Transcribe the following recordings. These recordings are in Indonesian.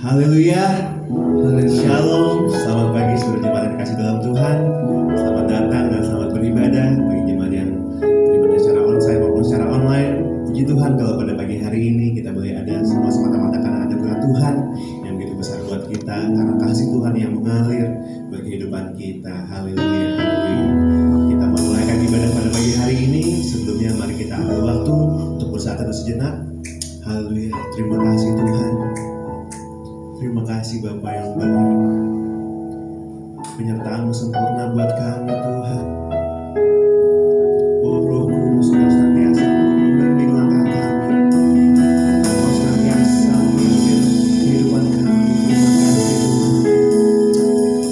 Haleluya. Shalom. Selamat pagi seluruh jemaat yang kasih dalam Tuhan. Selamat datang dan selamat beribadah bagi jemaat yang beribadah secara onsite maupun secara online. Puji Tuhan kalau pada pagi hari ini kita boleh ada semua semata-mata karena ada anugerah Tuhan yang begitu besar buat kita, karena kasih Tuhan yang mengalir bagi kehidupan kita. Haleluya. Haleluya. Kita memulaikan ibadah pada pagi hari ini. Sebelumnya mari kita ambil waktu untuk bersatu sejenak. Haleluya. Terima kasih Tuhan. Terima kasih Bapa yang baik. Penyertaan-Mu sempurna buat kami Tuhan. Oh Roh Kudus, Kau senantiasa membimbing langkah kami. Kau senantiasa memimpin kehidupan kami.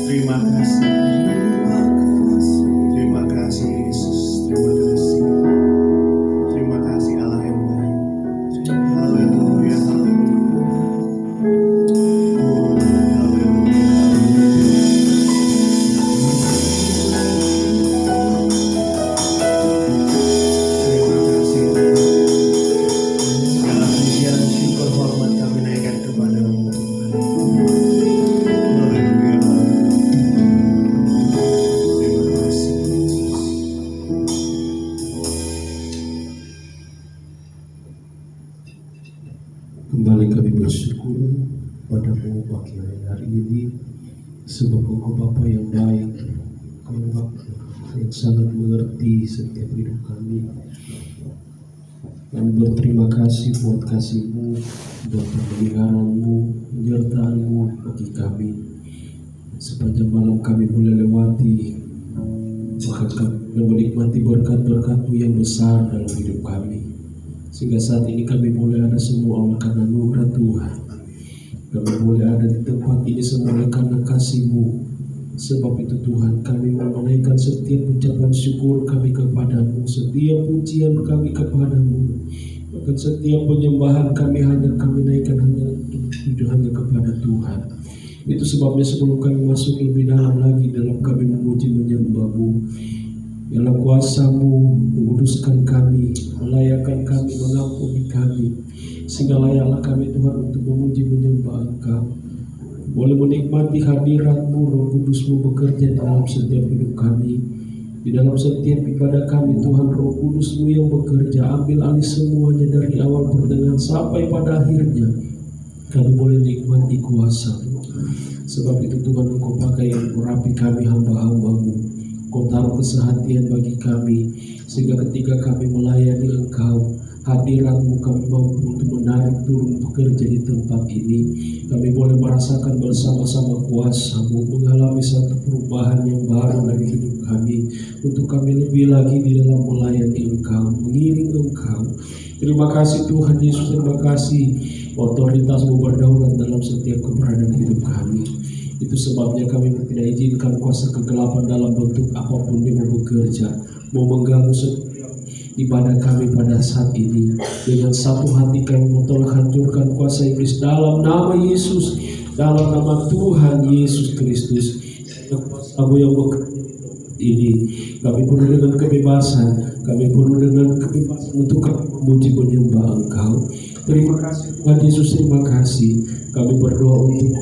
Terima kasih Tuhan. Terima kasih Yesus. Terima kasih. Terima kasih Allah yang baik. Haleluya. Kembali kami bersyukur padamu pagi hari ini, sebab Engkau Bapa yang baik, Engkau Bapa yang sangat mengerti setiap hidup kami. Kami berterima kasih buat kasih-Mu, buat pemeliharaan-Mu, penyertaan-Mu bagi kami. Sepanjang malam kami boleh lewati, bahkan kami menikmati berkat-berkat-Mu yang besar dalam hidup kami. Sehingga saat ini kami boleh ada semua oleh karena anugerah Tuhan. Kami boleh ada di tempat ini semua oleh karena kasih-Mu. Sebab itu Tuhan, kami menaikkan setiap ucapan syukur kami kepadamu, setiap pujian kami kepadamu, bahkan setiap penyembahan kami naikkan hanya kepada Tuhan. Itu sebabnya sebelum kami masuk lebih dalam lagi dalam kami memuji menyembah-Mu, dalam kuasa-Mu menguduskan kami, melayakkan kami, mengampuni kami, sehingga layaklah kami Tuhan untuk memuji menyembah Engkau. Boleh menikmati hadirat-Mu, Roh Kudus-Mu bekerja dalam setiap hidup kami, di dalam setiap ibadah kami Tuhan. Roh Kudus-Mu yang bekerja, ambil alih semuanya dari awal pertengahan sampai pada akhirnya. Kami boleh nikmati kuasa-Mu. Sebab itu Tuhan, Engkau pakai yang merapi kami hamba-hamba-Mu. Kau taruh kesehatian bagi kami, sehingga ketika kami melayani Engkau, hadirat-Mu kami mampu untuk menarik turun bekerja di tempat ini. Kami boleh merasakan bersama-sama kuasa-Mu, mengalami satu perubahan yang baru dari hidup kami, untuk kami lebih lagi di dalam melayani Engkau, mengiring Engkau. Terima kasih Tuhan Yesus, terima kasih otoritas-Mu berdaulat dalam setiap keberadaan hidup kami. Itu sebabnya kami tidak izinkan kuasa kegelapan dalam bentuk apapun yang bekerja, mau mengganggu setiap ibadah kami pada saat ini. Dengan satu hati kami tolong hancurkan kuasa iblis dalam nama Yesus, dalam nama Tuhan Yesus Kristus. Kuasa-Mu yang bekerja ini, kami penuh dengan kebebasan, kami penuh dengan kebebasan untuk memuji menyembah Engkau. Terima kasih Tuhan Yesus, terima kasih. Kami berdoa untuk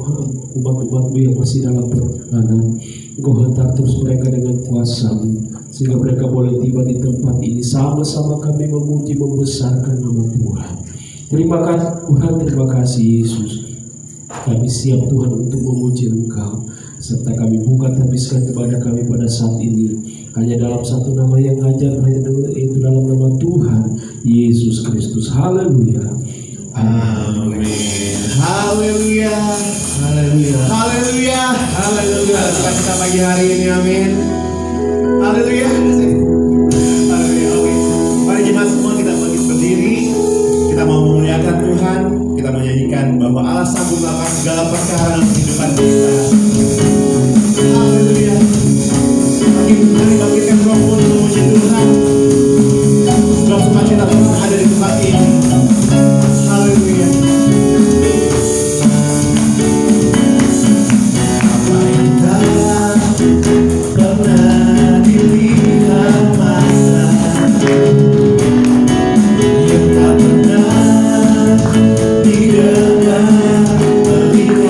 umat-umat-Mu yang masih dalam perjalanan. Engkau hantar terus mereka dengan kuasa-Mu, sehingga mereka boleh tiba di tempat ini. Sama-sama kami memuji, membesarkan nama Tuhan. Terima kasih Tuhan, terima kasih Yesus. Kami siap Tuhan untuk memuji Engkau, serta kami bukan habiskan ibadah kami pada saat ini hanya dalam satu nama yang ajar, yaitu dalam nama Tuhan Yesus Kristus. Haleluya. Amin. Haleluya. Haleluya. Haleluya. Haleluya. Suka kita pagi hari ini, amin. Haleluya. Haleluya. Oke. Mari jemaat semua kita bangkit berdiri. Kita mau memuliakan Tuhan. Kita menyanyikan bahwa Allah sanggup melakukan segala perkara dalam kehidupan kita. Haleluya. Mari bangkitkan roh untuk memuji Tuhan. Roh sukacita Tuhan ada di tempat ini. Haleluya. Apa yang tak pernah dilihat mata, yang tak pernah didengar telinga,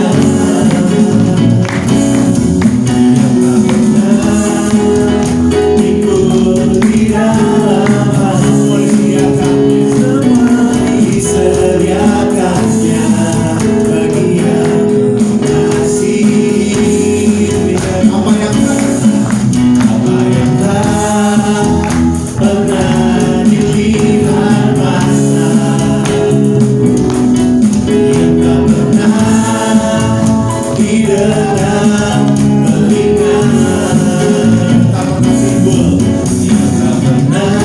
didengar telinga, tak pernah timbul, yang tak pernah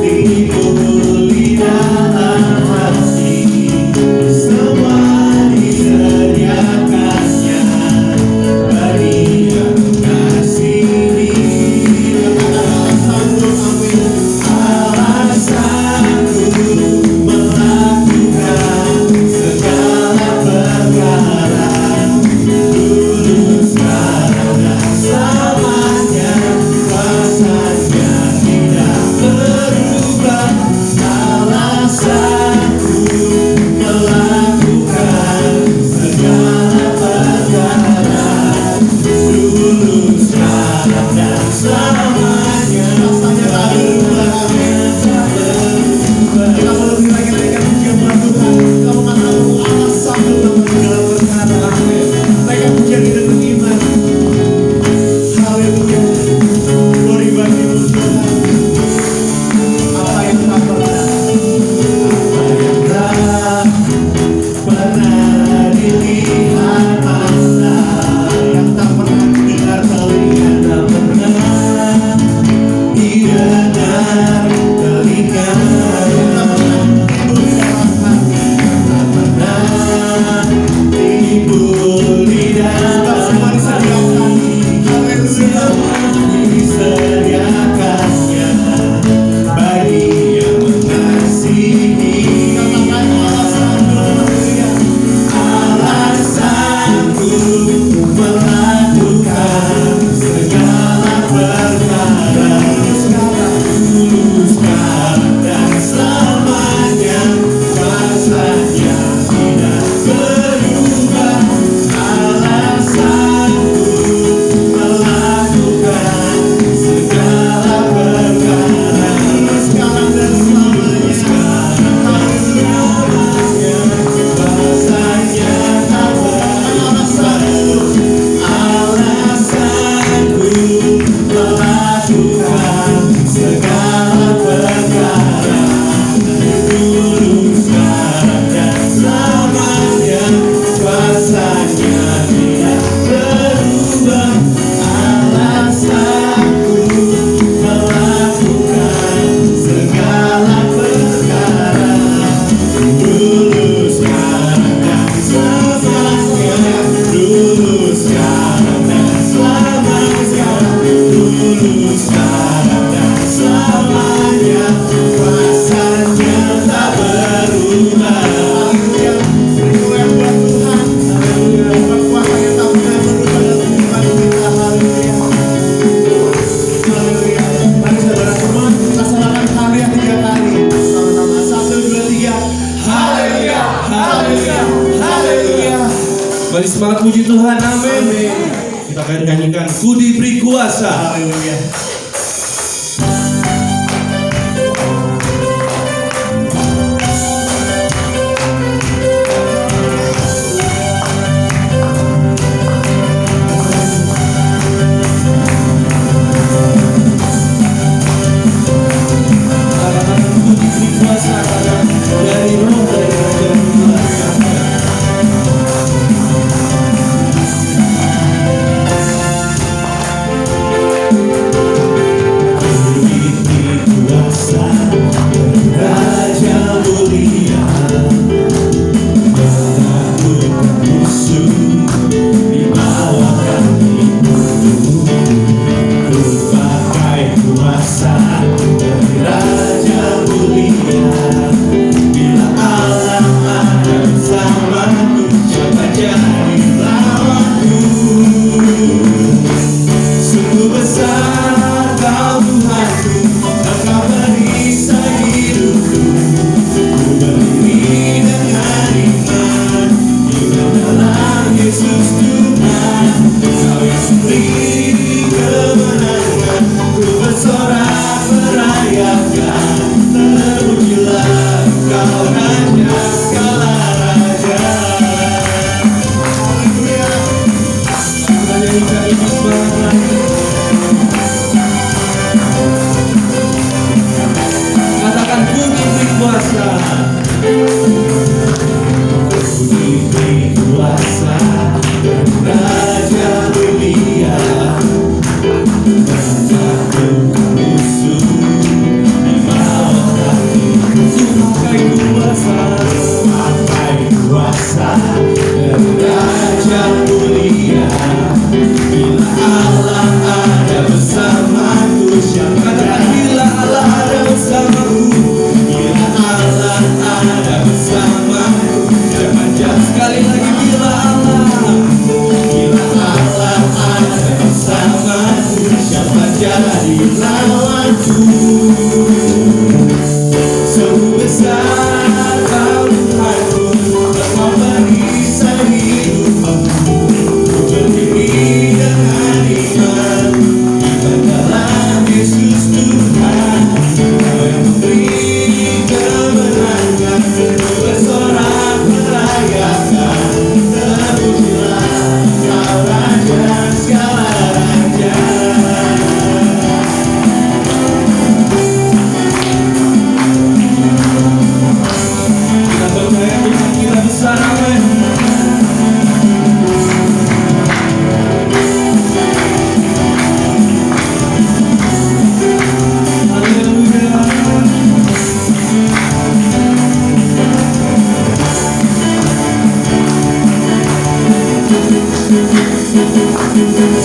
timbul di dalam hati. Semua disediakannya bagi yang mengasihi. Alasanku melakukan segala perkara, dulu, sekarang, dan selamanya. Kuasanya tidak berubah. Alasanku melakukan segala perkara, dulu, sekarang, dan selamanya. Rasanya tak berubah. Kita lebih lagi naikkan pujian buat Tuhan. Kamu katakan alasan untuk segala perkara. Amin. Naikkan pujian kita dengan iman. Haleluya. Glory bagimu Tuhan. Apa yang tak pernah, apa yang tak pernah dilihat mata, yang tak pernah didengar telinga, tak pernah didengar telinga, yang tak pernah timbul di dalam hati, tak pernah timbul di dalam semua disediakan. Semua disediakannya bagi yang mengasihi. Katakan alasanku melakukan segala perkara, dulu, sekarang, dan selamanya. Kuasanya tidak berubah. Alasanku melakukan segala perkara, dulu, sekarang, dan selamanya. Kuasanya tak berubah. Alasanku melakukan segala perkara, dulu, sekarang, dan selamanya. Kuasanya tidak berubah. Alasanku melakukan segala perkara, dulu, sekarang, dan selamanya. Dulu, sekarang, dan selamanya. Dulu, sekarang, dan selamanya. Kuasanya tak berubah. Haleluya. Berilah yang buat Tuhan. Haleluya. Buat kuasa yang tak pernah berubah dalam kehidupan kita. Haleluya. Haleluya. Mari saudara semua kita salahkan haleluya 3 kali. Sama-sama. 1, 2, 3. Haleluya. Haleluya. Haleluya. Mari semangat puji Tuhan, amin. Kita akan nyanyikan Ku Diberi Kuasa. Haleluya. Katakan Ku diberi kuasa dari roh dari kerajaan Tuhan. dan Raja mulia. Bila Allah ada bersamaku, siapa katakan bila Allah ada bersamaku, bila Allah ada bersamaku, jangan jauh. Sekali lagi, bila Allah ada bersamaku, siapa jadi lawanku? Sungguh besar Kau Tuhanku, Engkau perisai hidupku. Ku berdiri dengan iman dalam Yesus Tuhan. Kau yang memberi kemenangan, ku bersorak merayakan. Terpujilah Kau Raja segala raja. Kita percaya Tuhan kita besar, amin.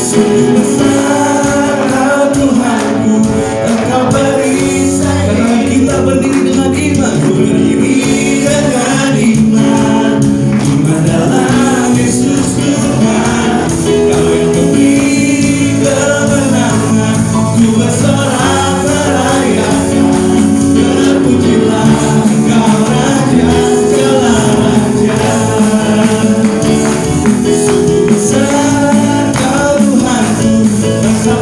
Sungguh besar Kau Tuhanku, Engkau perisai. Katakan kita berdiri dengan iman. Ku berdiri dengan iman, iman dalam Yesus Tuhan. Kau yang memberi kemenangan, ku bersorak merayakan. Terpujilah Engkau Raja segala raja. Sungguh besar Kau Tuhanku, Engkau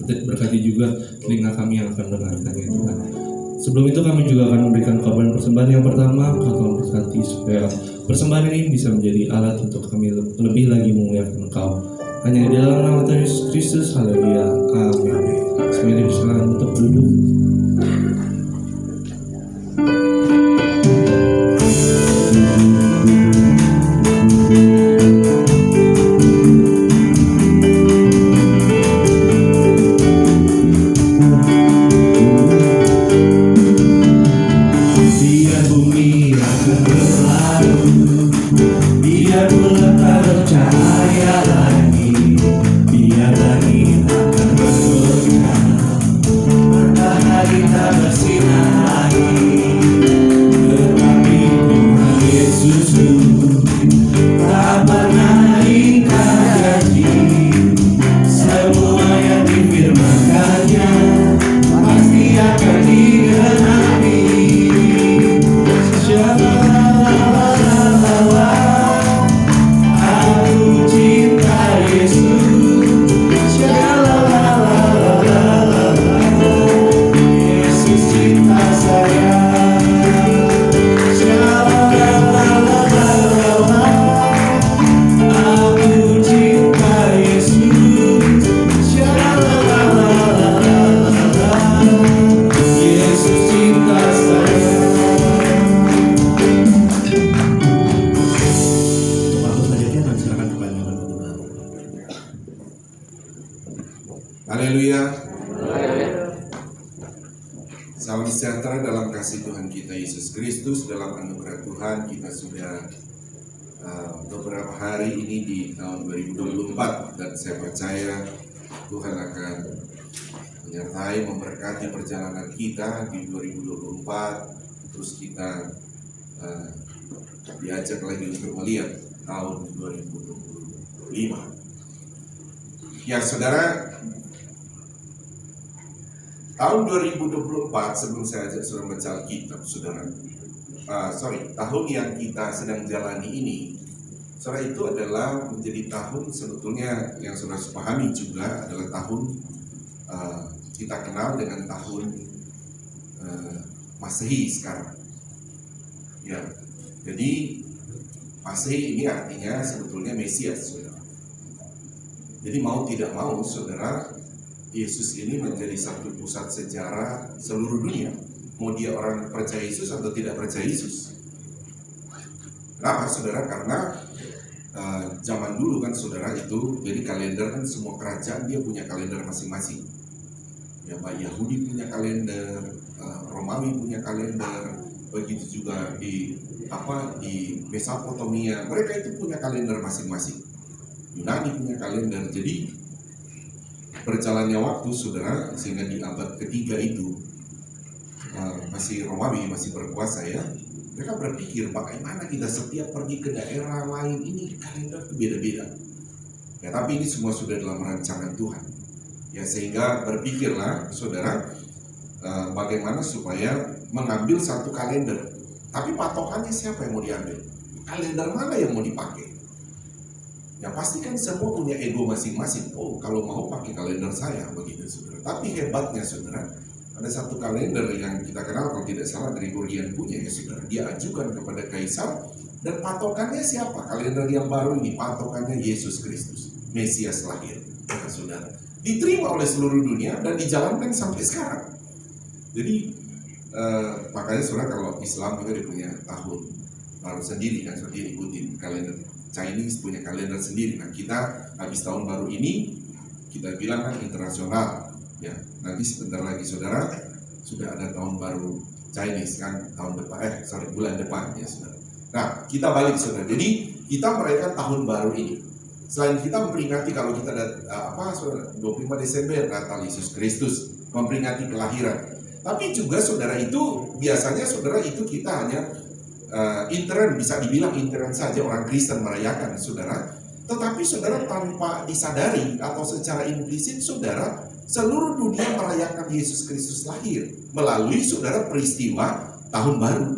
Berkati juga telinga kami yang akan mendengarkannya Tuhan. Sebelum itu kami juga akan memberikan korban persembahan yang pertama. Kau tolong berkati supaya persembahan ini bisa menjadi alat untuk kami lebih lagi memuliakan Engkau. Hanya di dalam nama Tuhan Yesus Kristus, haleluya, amin. Semuanya dipersilakan untuk duduk. Haleluya. Salam sejahtera dalam kasih Tuhan kita Yesus Kristus. Dalam anugerah Tuhan kita sudah beberapa hari ini di tahun 2024, dan saya percaya Tuhan akan menyertai, memberkati perjalanan kita di 2024. Terus kita diajak lagi untuk melihat tahun 2025. Ya saudara, tahun 2024 sebelum saya ajak saudara membaca Alkitab, saudara, tahun yang kita sedang jalani ini, saudara, itu adalah menjadi tahun sebetulnya yang saudara pahami juga adalah tahun kita kenal dengan tahun Masehi sekarang. Ya, jadi Masehi ini artinya sebetulnya Mesias, saudara. Jadi mau tidak mau, saudara, Yesus ini menjadi satu pusat sejarah seluruh dunia. Mau dia orang percaya Yesus atau tidak percaya Yesus. Kenapa, saudara? Karena zaman dulu kan, saudara, itu jadi kalender kan semua kerajaan dia punya kalender masing-masing. Ya, Yahudi punya kalender, Romawi punya kalender, begitu juga di Mesopotamia, mereka itu punya kalender masing-masing. Yunani punya kalender. Jadi berjalannya waktu, saudara, sehingga di abad ketiga itu masih Romawi masih berkuasa ya. Mereka berpikir bagaimana kita setiap pergi ke daerah lain ini kalender itu beda-beda. Ya, tapi ini semua sudah dalam rancangan Tuhan. Ya, sehingga berpikirlah, saudara, bagaimana supaya mengambil satu kalender. Tapi patokannya siapa yang mau diambil? Kalender mana yang mau dipakai? Ya pasti kan semua punya ego masing-masing. Oh, kalau mau pakai kalender saya, begitu, saudara. Tapi hebatnya, saudara, ada satu kalender yang kita kenal, kalau tidak salah Gregorian punya ya, saudara. Dia ajukan kepada Kaisar, dan patokannya siapa? Kalender yang baru ini patokannya Yesus Kristus, Mesias lahir, ya, saudara. Diterima oleh seluruh dunia dan dijalankan sampai sekarang. Jadi makanya, saudara, kalau Islam juga dia punya tahun baru sendiri kan, seperti ikutin kalender. Chinese punya kalender sendiri. Nah, kita habis tahun baru ini kita bilang kan internasional ya. Nanti sebentar lagi, saudara, sudah ada tahun baru Chinese kan, tahun depan bulan depan ya, saudara. Nah, kita balik, saudara. Jadi kita merayakan tahun baru ini. Selain kita memperingati, kalau kita ada saudara, 25 Desember Natal Yesus Kristus, memperingati kelahiran. Tapi juga, saudara, itu biasanya, saudara, itu kita hanya intern, bisa dibilang intern saja orang Kristen merayakan, saudara. Tetapi, saudara, tanpa disadari atau secara implisit, saudara, seluruh dunia merayakan Yesus Kristus lahir melalui, saudara, peristiwa tahun baru.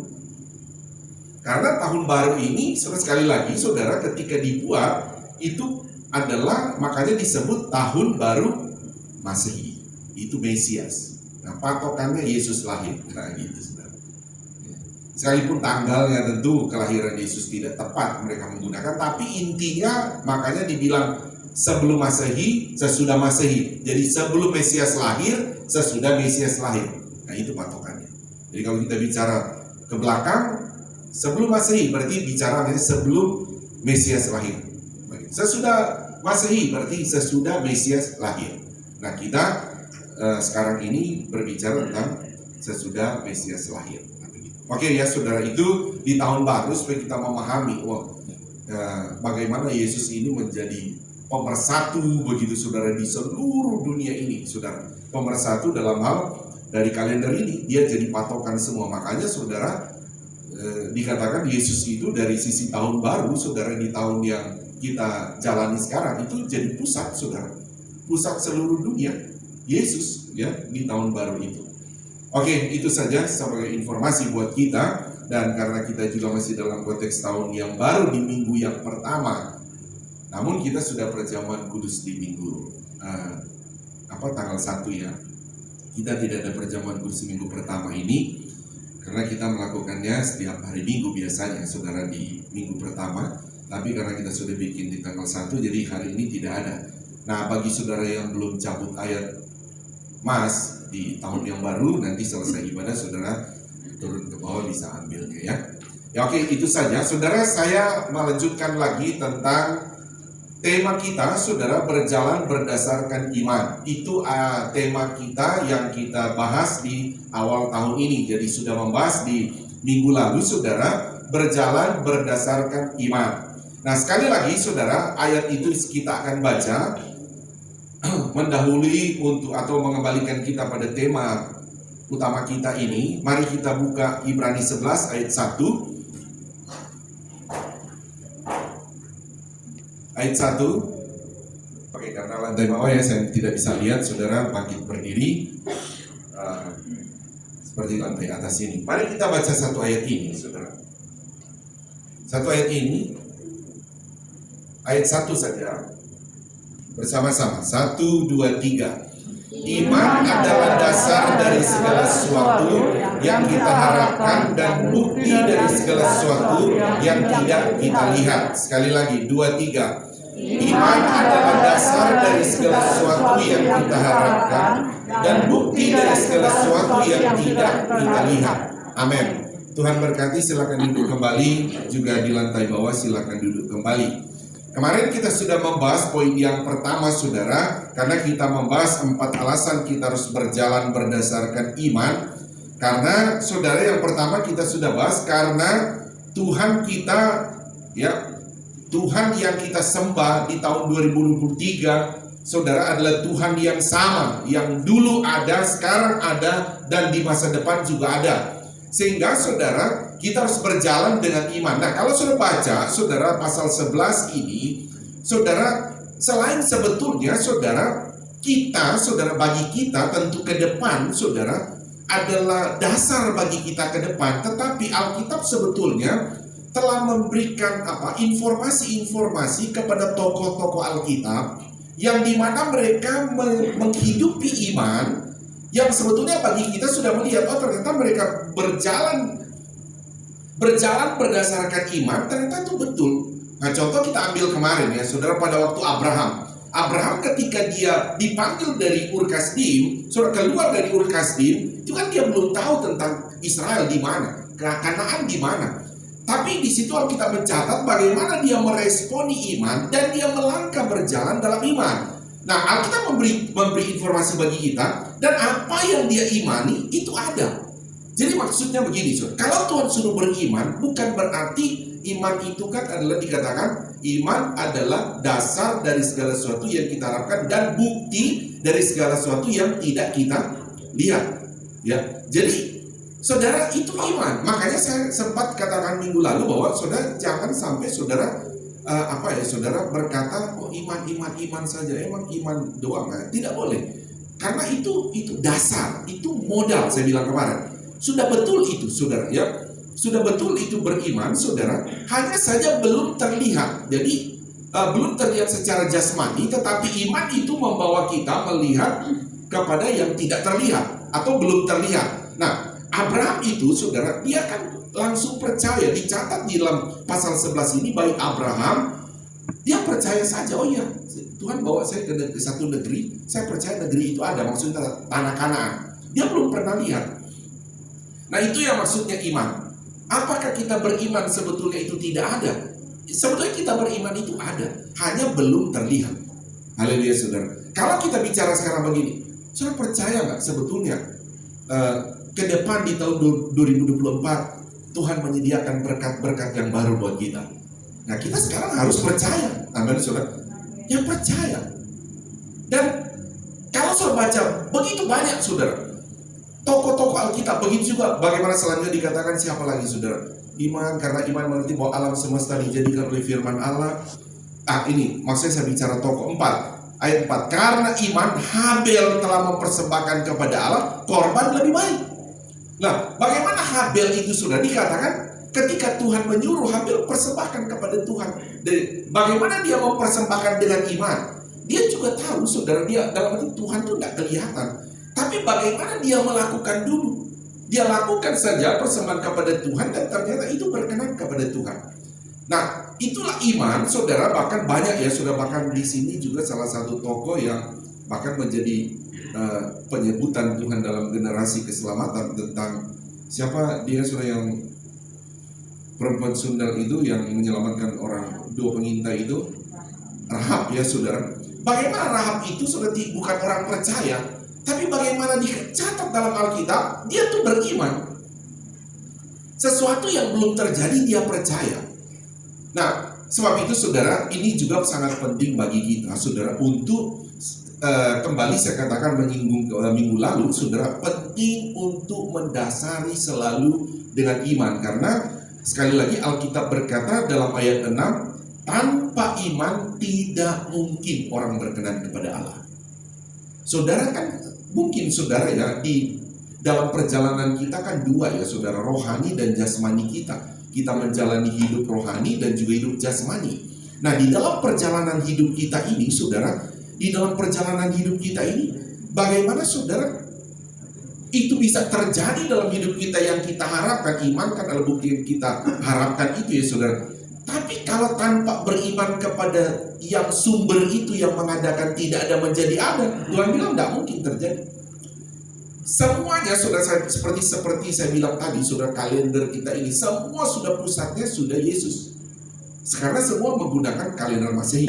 Karena tahun baru ini, saudara, sekali lagi, saudara, ketika dibuat itu adalah, makanya disebut tahun baru Masehi. Itu Mesias. Nah, patokannya Yesus lahir. Nah, gitu, saudara. Sekalipun tanggalnya tentu kelahiran Yesus tidak tepat mereka menggunakan, tapi intinya makanya dibilang sebelum Masehi, sesudah Masehi. Jadi sebelum Mesias lahir, sesudah Mesias lahir. Nah, itu patokannya. Jadi kalau kita bicara ke belakang, sebelum Masehi berarti bicara sebelum Mesias lahir. Sesudah Masehi berarti sesudah Mesias lahir. Nah, kita sekarang ini berbicara tentang sesudah Mesias lahir. Oke ya, saudara, itu di tahun baru supaya kita memahami bagaimana Yesus ini menjadi pemersatu, begitu, saudara, di seluruh dunia ini, saudara. Pemersatu dalam hal dari kalender ini, dia jadi patokan semua. Makanya, saudara, dikatakan Yesus itu dari sisi tahun baru, saudara, di tahun yang kita jalani sekarang itu jadi pusat, saudara, pusat seluruh dunia Yesus ya di tahun baru itu. Oke, itu saja sebagai informasi buat kita. Dan karena kita juga masih dalam konteks tahun yang baru di minggu yang pertama, namun kita sudah perjamuan kudus di minggu tanggal 1 ya. Kita tidak ada perjamuan kudus di minggu pertama ini karena kita melakukannya setiap hari Minggu biasanya, saudara, di minggu pertama. Tapi karena kita sudah bikin di tanggal 1, jadi hari ini tidak ada. Nah, bagi saudara yang belum cabut ayat Mas di tahun yang baru, nanti selesai ibadah, saudara turun ke bawah bisa ambilnya ya. Ya, oke, itu saja, saudara. Saya melanjutkan lagi tentang tema kita, saudara, berjalan berdasarkan iman. Itu tema kita yang kita bahas di awal tahun ini. Jadi sudah membahas di minggu lalu, saudara, berjalan berdasarkan iman. Nah, sekali lagi, saudara, ayat itu kita akan baca mendahului untuk atau mengembalikan kita pada tema utama kita ini. Mari kita buka Ibrani 11 ayat 1. Ayat 1. Oke, karena lantai bawah ya saya tidak bisa lihat, saudara bangkit berdiri seperti lantai atas ini. Mari kita baca satu ayat ini, saudara. Satu ayat ini, ayat 1 saja. Bersama-sama, 1, 2, 3. Iman adalah dasar dari segala sesuatu yang kita harapkan dan bukti dari segala sesuatu yang tidak kita lihat. Sekali lagi, 2, 3. Iman adalah dasar dari segala sesuatu yang kita harapkan dan bukti dari segala sesuatu yang tidak kita lihat. Amin. Tuhan berkati, silakan duduk kembali. Juga di lantai bawah silakan duduk kembali. Kemarin kita sudah membahas poin yang pertama, saudara, karena kita membahas 4 alasan kita harus berjalan berdasarkan iman. Karena saudara, yang pertama kita sudah bahas karena Tuhan kita, ya, Tuhan yang kita sembah di tahun 2023, saudara, adalah Tuhan yang sama, yang dulu ada, sekarang ada, dan di masa depan juga ada. Sehingga saudara, kita harus berjalan dengan iman. Nah, kalau sudah baca, saudara, pasal 11 ini, saudara, selain sebetulnya, saudara, kita, saudara, bagi kita tentu ke depan, saudara, adalah dasar bagi kita ke depan. Tetapi Alkitab sebetulnya telah memberikan informasi-informasi kepada tokoh-tokoh Alkitab yang dimana mereka menghidupi iman yang sebetulnya bagi kita sudah melihat, oh ternyata mereka berjalan berdasarkan iman, ternyata itu betul. Nah, contoh kita ambil kemarin ya, saudara, pada waktu Abraham ketika dia dipanggil dari Ur Kasdim, saudara, keluar dari Ur Kasdim, itu kan dia belum tahu tentang Israel di mana, Kanaan di mana. Tapi di situ kita mencatat bagaimana dia meresponi iman dan dia melangkah berjalan dalam iman. Nah, Alkitab memberi informasi bagi kita, dan apa yang dia imani itu ada. Jadi maksudnya begini, saudara, kalau Tuhan suruh beriman, bukan berarti iman itu kan adalah dikatakan iman adalah dasar dari segala sesuatu yang kita harapkan dan bukti dari segala sesuatu yang tidak kita lihat. Ya, jadi saudara, itu iman. Makanya saya sempat katakan minggu lalu bahwa saudara jangan sampai saudara saudara berkata, oh iman saja, emang iman doang, tidak boleh. Karena itu dasar, itu modal. Saya bilang kemarin, sudah betul itu, saudara, ya, sudah betul itu beriman, saudara. Hanya saja belum terlihat. Jadi belum terlihat secara jasmani, tetapi iman itu membawa kita melihat kepada yang tidak terlihat atau belum terlihat. Nah, Abraham itu, saudara, dia kan langsung percaya. Dicatat di dalam pasal 11 ini, baik Abraham, dia percaya saja, oh iya, Tuhan bawa saya ke satu negeri, saya percaya negeri itu ada, maksudnya tanah Kanaan. Dia belum pernah lihat. Nah, itu yang maksudnya iman. Apakah kita beriman sebetulnya itu tidak ada? Sebetulnya kita beriman itu ada, hanya belum terlihat. Haleluya, saudara. Kalau kita bicara sekarang begini, saudara percaya nggak sebetulnya ke depan di tahun 2024 Tuhan menyediakan berkat-berkat yang baru buat kita. Nah, kita sekarang harus percaya. Amin, saudara. Yang percaya. Dan kalau saudara baca, begitu banyak, saudara, tokoh-tokoh Alkitab. Begitu juga bagaimana selanjutnya dikatakan, siapa lagi, saudara? Iman, karena iman mengerti bahwa alam semesta dijadikan oleh firman Allah. Ini maksudnya saya bicara tokoh 4. Ayat 4, karena iman Habel telah mempersembahkan kepada Allah korban lebih baik. Nah, bagaimana Habel itu sudah dikatakan ketika Tuhan menyuruh Habel persembahkan kepada Tuhan. Bagaimana dia mempersembahkan dengan iman? Dia juga tahu, saudara, dia dalam arti Tuhan itu tidak kelihatan. Tapi bagaimana dia melakukan dulu? Dia lakukan saja persembahan kepada Tuhan dan ternyata itu berkenan kepada Tuhan. Nah, itulah iman, saudara. Bahkan banyak ya, sudah bahkan di sini juga salah satu tokoh yang bahkan menjadi penyebutan Tuhan dalam generasi keselamatan tentang siapa dia, saudara, yang perempuan sundal itu yang menyelamatkan orang, 2 pengintai itu, Rahab ya, saudara. Bagaimana Rahab itu, saudara, bukan orang percaya, tapi bagaimana dicatat dalam Alkitab, dia tuh beriman. Sesuatu yang belum terjadi dia percaya. Nah, sebab itu, saudara, ini juga sangat penting bagi kita, saudara, untuk kembali saya katakan menyinggung minggu lalu, saudara, penting untuk mendasari selalu dengan iman. Karena sekali lagi Alkitab berkata dalam ayat 6, tanpa iman tidak mungkin orang berkenan kepada Allah. Saudara, kan mungkin, saudara, ya, di dalam perjalanan kita kan 2 ya, saudara, rohani dan jasmani kita. Kita menjalani hidup rohani dan juga hidup jasmani. Nah, di dalam perjalanan hidup kita ini, saudara, di dalam perjalanan hidup kita ini, bagaimana saudara itu bisa terjadi dalam hidup kita yang kita harapkan? Iman kan adalah bukti yang kita harapkan itu ya saudara. Tapi kalau tanpa beriman kepada yang sumber itu yang mengadakan tidak ada menjadi ada, Tuhan bilang tidak mungkin terjadi. Semuanya saudara, seperti saya bilang tadi, saudara, kalender kita ini semua sudah pusatnya sudah Yesus. Sekarang semua menggunakan kalender Masehi.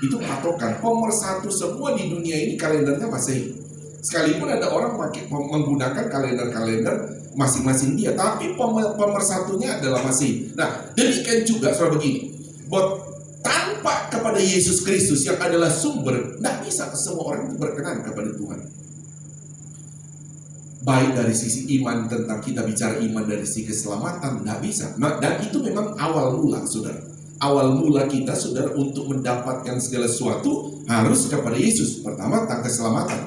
Itu patokan. Pemersatu semua di dunia ini kalendernya Masehi. Sekalipun ada orang menggunakan kalender-kalender masing-masing dia, tapi pemersatunya adalah Masehi. Nah, demikian juga saudara begini, bahwa tanpa kepada Yesus Kristus yang adalah sumber, tidak bisa semua orang itu berkenan kepada Tuhan. Baik dari sisi iman, tentang kita bicara iman dari sisi keselamatan, tidak bisa. Nah, dan itu memang awal mula saudara. Awal mula kita saudara untuk mendapatkan segala sesuatu harus kepada Yesus. Pertama tentang keselamatan.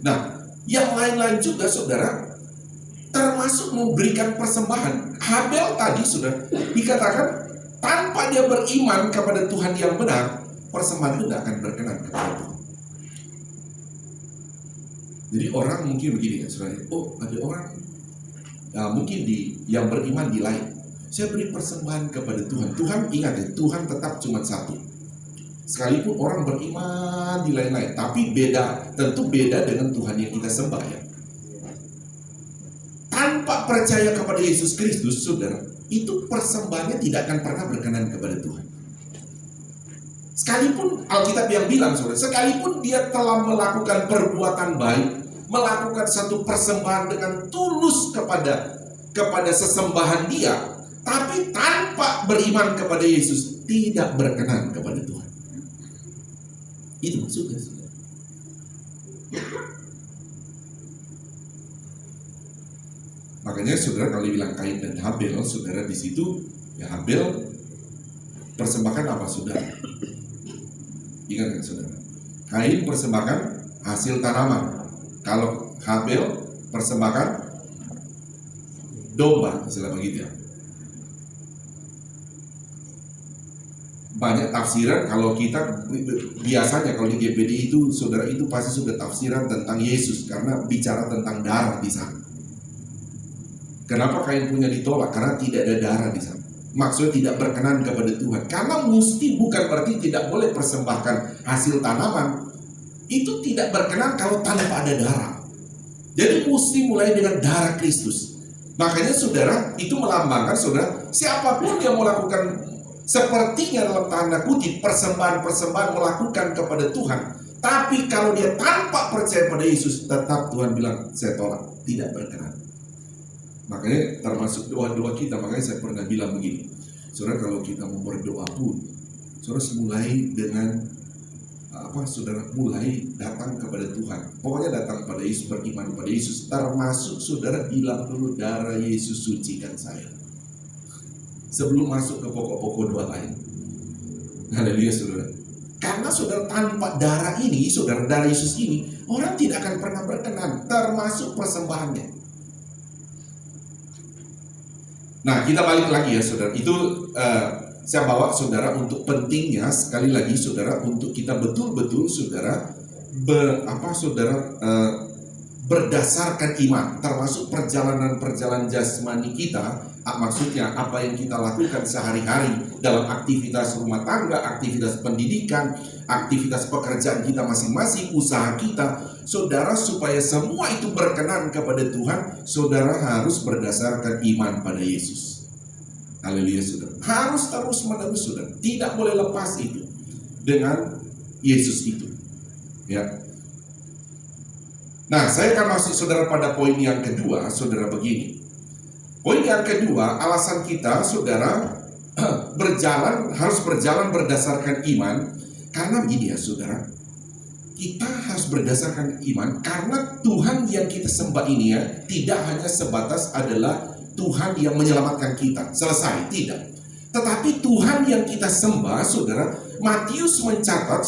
Nah, yang lain-lain juga saudara, termasuk memberikan persembahan. Habel tadi sudah dikatakan tanpa dia beriman kepada Tuhan yang benar, persembahan itu tidak akan berkenan kepada Tuhan. Jadi orang mungkin begini ya saudara, oh ada orang mungkin yang beriman di lain, saya beri persembahan kepada Tuhan. Tuhan ingat ya, Tuhan tetap cuma satu. Sekalipun orang beriman di lain-lain, tapi beda, tentu beda dengan Tuhan yang kita sembah ya. Tanpa percaya kepada Yesus Kristus, saudara, itu persembahannya tidak akan pernah berkenan kepada Tuhan. Sekalipun Alkitab yang bilang, saudara, sekalipun dia telah melakukan perbuatan baik, melakukan satu persembahan dengan tulus kepada sesembahan dia, tapi tanpa beriman kepada Yesus, tidak berkenan kepada Tuhan. Itu maksudnya. Makanya saudara kalau bilang Kain dan Habel, saudara di situ ya Habel persembahkan apa saudara? Ingat kan saudara? Kain persembahkan hasil tanaman. Kalau Habel persembahkan domba, istilah begitu ya. Banyak tafsiran, kalau kita biasanya kalau di GPD itu saudara itu pasti sudah tafsiran tentang Yesus karena bicara tentang darah di sana. Kenapa Kain punya ditolak? Karena tidak ada darah di sana. Maksudnya tidak berkenan kepada Tuhan. Karena mesti bukan berarti tidak boleh persembahkan hasil tanaman. Itu tidak berkenan kalau tanpa ada darah. Jadi mesti mulai dengan darah Kristus. Makanya saudara itu melambangkan saudara siapapun yang melakukan sepertinya dalam tanda kutip persembahan-persembahan melakukan kepada Tuhan, tapi kalau dia tanpa percaya pada Yesus, tetap Tuhan bilang saya tolak, tidak berkenan. Makanya termasuk doa-doa kita, makanya saya pernah bilang begini, saudara kalau kita mau berdoa pun, saudara mulai dengan saudara mulai datang kepada Tuhan, pokoknya datang pada Yesus, beriman pada Yesus, termasuk saudara bilang dulu darah Yesus sucikan saya. Sebelum masuk ke pokok-pokok doa lain. Haleluya saudara. Karena saudara tanpa darah ini, saudara darah Yesus ini, orang tidak akan pernah berkenan, termasuk persembahannya. Nah kita balik lagi ya saudara. Itu saya bawa saudara untuk pentingnya sekali lagi saudara untuk kita betul-betul saudara berdasarkan iman, termasuk perjalanan jasmani kita. Maksudnya apa yang kita lakukan sehari-hari dalam aktivitas rumah tangga, aktivitas pendidikan, aktivitas pekerjaan kita masing-masing, usaha kita, saudara, supaya semua itu berkenan kepada Tuhan, saudara harus berdasarkan iman pada Yesus. Haleluya saudara. Harus terus menerus saudara, tidak boleh lepas itu dengan Yesus itu. Ya. Nah, saya akan masuk saudara pada poin yang kedua, saudara begini. Poin yang kedua, alasan kita saudara harus berjalan berdasarkan iman. Karena begini ya saudara, kita harus berdasarkan iman karena Tuhan yang kita sembah ini ya tidak hanya sebatas adalah Tuhan yang menyelamatkan kita, selesai, tidak. Tetapi Tuhan yang kita sembah saudara, Matius mencatat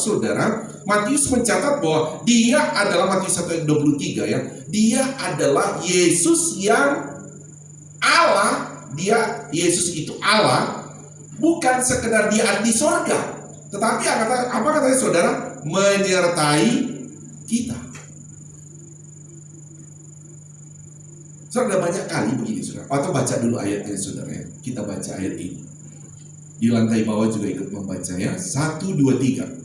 bahwa dia adalah, Matius 1:23 ya, dia adalah Yesus yang Allah, Yesus itu Allah, bukan sekedar dia ada di sorga, tetapi apa katanya saudara? Menyertai kita. Saudara, banyak kali begini saudara. Atau baca dulu ayatnya saudara ya. Kita baca ayat ini. Di lantai bawah juga ikut membaca ya. 1, 2, 3.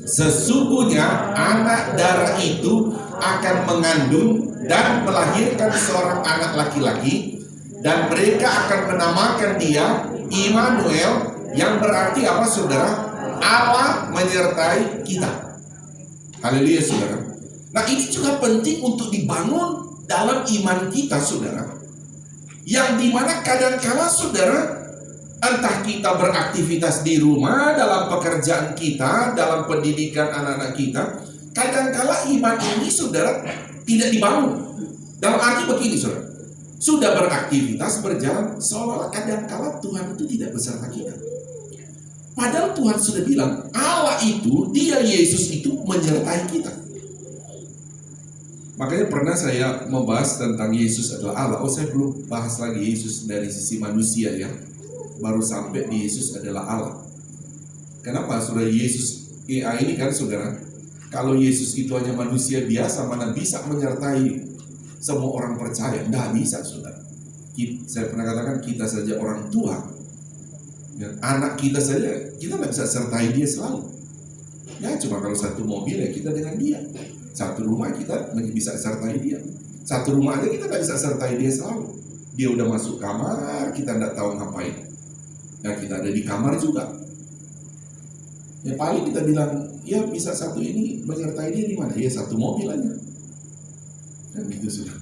Sesungguhnya anak darah itu akan mengandung dan melahirkan seorang anak laki-laki, dan mereka akan menamakan dia Immanuel, yang berarti apa saudara? Allah menyertai kita. Haleluya saudara. Nah, ini juga penting untuk dibangun dalam iman kita saudara. Yang dimana kadang-kala saudara, entah kita beraktivitas di rumah, dalam pekerjaan kita, dalam pendidikan anak-anak kita, kadangkala iman ini saudara tidak dibangun. Dalam arti begini saudara, sudah beraktivitas berjalan seolah-olah kadangkala Tuhan itu tidak beserta kita. Padahal Tuhan sudah bilang Allah itu, dia Yesus itu menyertai kita. Makanya pernah saya membahas tentang Yesus adalah Allah. Saya belum bahas lagi Yesus dari sisi manusia ya. Baru sampai di Yesus adalah Allah. Kenapa saudara? Yesus ini kan saudara, kalau Yesus itu hanya manusia biasa, mana bisa menyertai semua orang percaya? Tidak bisa saudara. Saya pernah katakan, kita saja orang tua ya, anak kita saja kita nggak bisa sertai dia selalu ya. Cuma kalau satu mobil ya kita dengan dia, satu rumah kita bisa sertai dia, satu rumah aja kita nggak bisa sertai dia selalu. Dia udah masuk kamar, kita nggak tahu ngapain. Nah, kita ada di kamar juga. Ya paling kita bilang, ya bisa satu ini menyertai dia di mana? Ya satu mobil aja. Dan gitu sudah.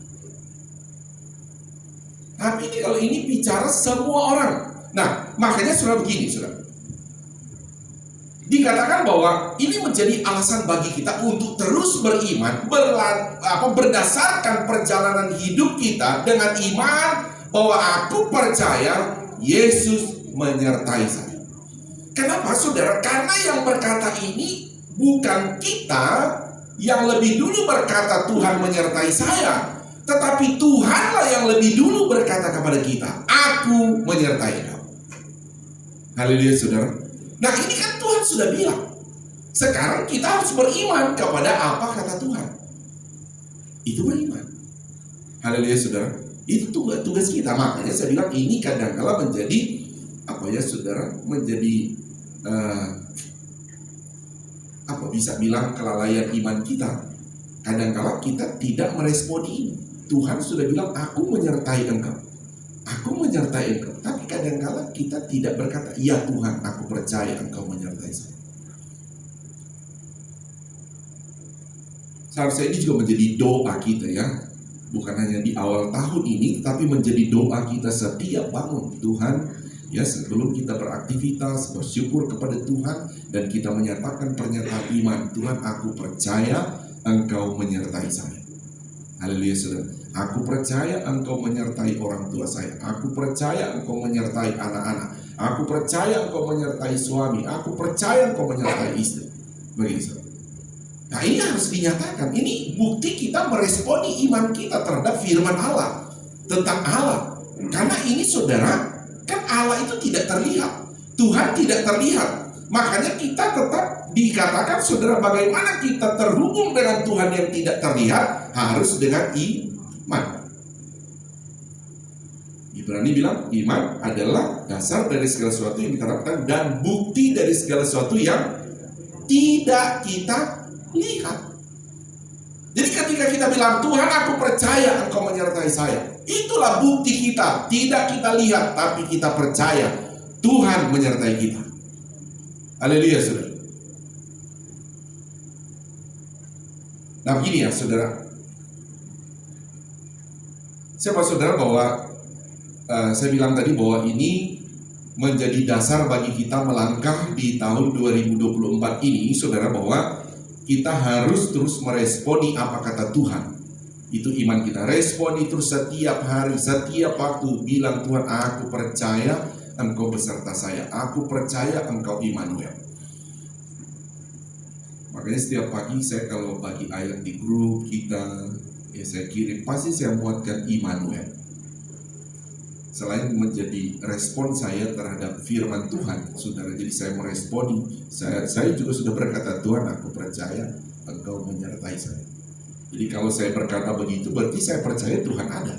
Tapi ini kalau ini bicara semua orang. Nah, makanya sudah begini, sudah. Dikatakan bahwa ini menjadi alasan bagi kita untuk terus beriman, berdasarkan perjalanan hidup kita dengan iman bahwa aku percaya Yesus menyertai saya. Kenapa saudara? Karena yang berkata ini bukan kita yang lebih dulu berkata Tuhan menyertai saya, tetapi Tuhanlah yang lebih dulu berkata kepada kita, aku menyertai kamu. Haleluya saudara. Nah, ini kan Tuhan sudah bilang. Sekarang kita harus beriman kepada apa kata Tuhan. Itu beriman. Haleluya saudara. Itu tugas kita. Makanya saya bilang ini kadang-kala menjadi apa ya saudara, menjadi bisa bilang kelalaian iman kita. Kadang-kala kita tidak meresponi ini. Tuhan sudah bilang aku menyertai engkau, aku menyertai engkau. Tapi kadang-kala kita tidak berkata, ya Tuhan, aku percaya engkau menyertai saya. Seharusnya ini juga menjadi doa kita ya. Bukan hanya di awal tahun ini, tapi menjadi doa kita setiap bangun. Tuhan, ya sebelum kita beraktivitas, bersyukur kepada Tuhan, dan kita menyatakan pernyataan iman. Tuhan, aku percaya engkau menyertai saya. Haleluya saudara. Aku percaya engkau menyertai orang tua saya. Aku percaya engkau menyertai anak-anak. Aku percaya engkau menyertai suami. Aku percaya engkau menyertai istri. Begitu. Nah, ini harus dinyatakan. Ini bukti kita meresponi iman kita terhadap firman Allah tentang Allah. Karena ini saudara, kan Allah itu tidak terlihat. Tuhan tidak terlihat. Makanya kita tetap dikatakan saudara, bagaimana kita terhubung dengan Tuhan yang tidak terlihat? Harus dengan iman. Ibrani bilang iman adalah dasar dari segala sesuatu yang diharapkan dan bukti dari segala sesuatu yang tidak kita lihat. Jadi ketika kita bilang Tuhan, aku percaya engkau menyertai saya, itulah bukti kita. Tidak kita lihat, tapi kita percaya Tuhan menyertai kita. Haleluya saudara. Nah begini ya saudara, siapa saudara bahwa saya bilang tadi bahwa ini menjadi dasar bagi kita melangkah di tahun 2024 ini saudara, bahwa kita harus terus meresponi apa kata Tuhan. Itu iman kita, responi terus setiap hari, setiap waktu, bilang Tuhan, aku percaya engkau beserta saya, aku percaya engkau Immanuel. Makanya setiap pagi saya kalau bagi ayat di grup kita, ya saya kirim, pasti saya muatkan Immanuel. Selain menjadi respon saya terhadap firman Tuhan, saudara, jadi saya meresponi. Saya juga sudah berkata, Tuhan, aku percaya engkau menyertai saya. Jadi kalau saya berkata begitu, berarti saya percaya Tuhan ada.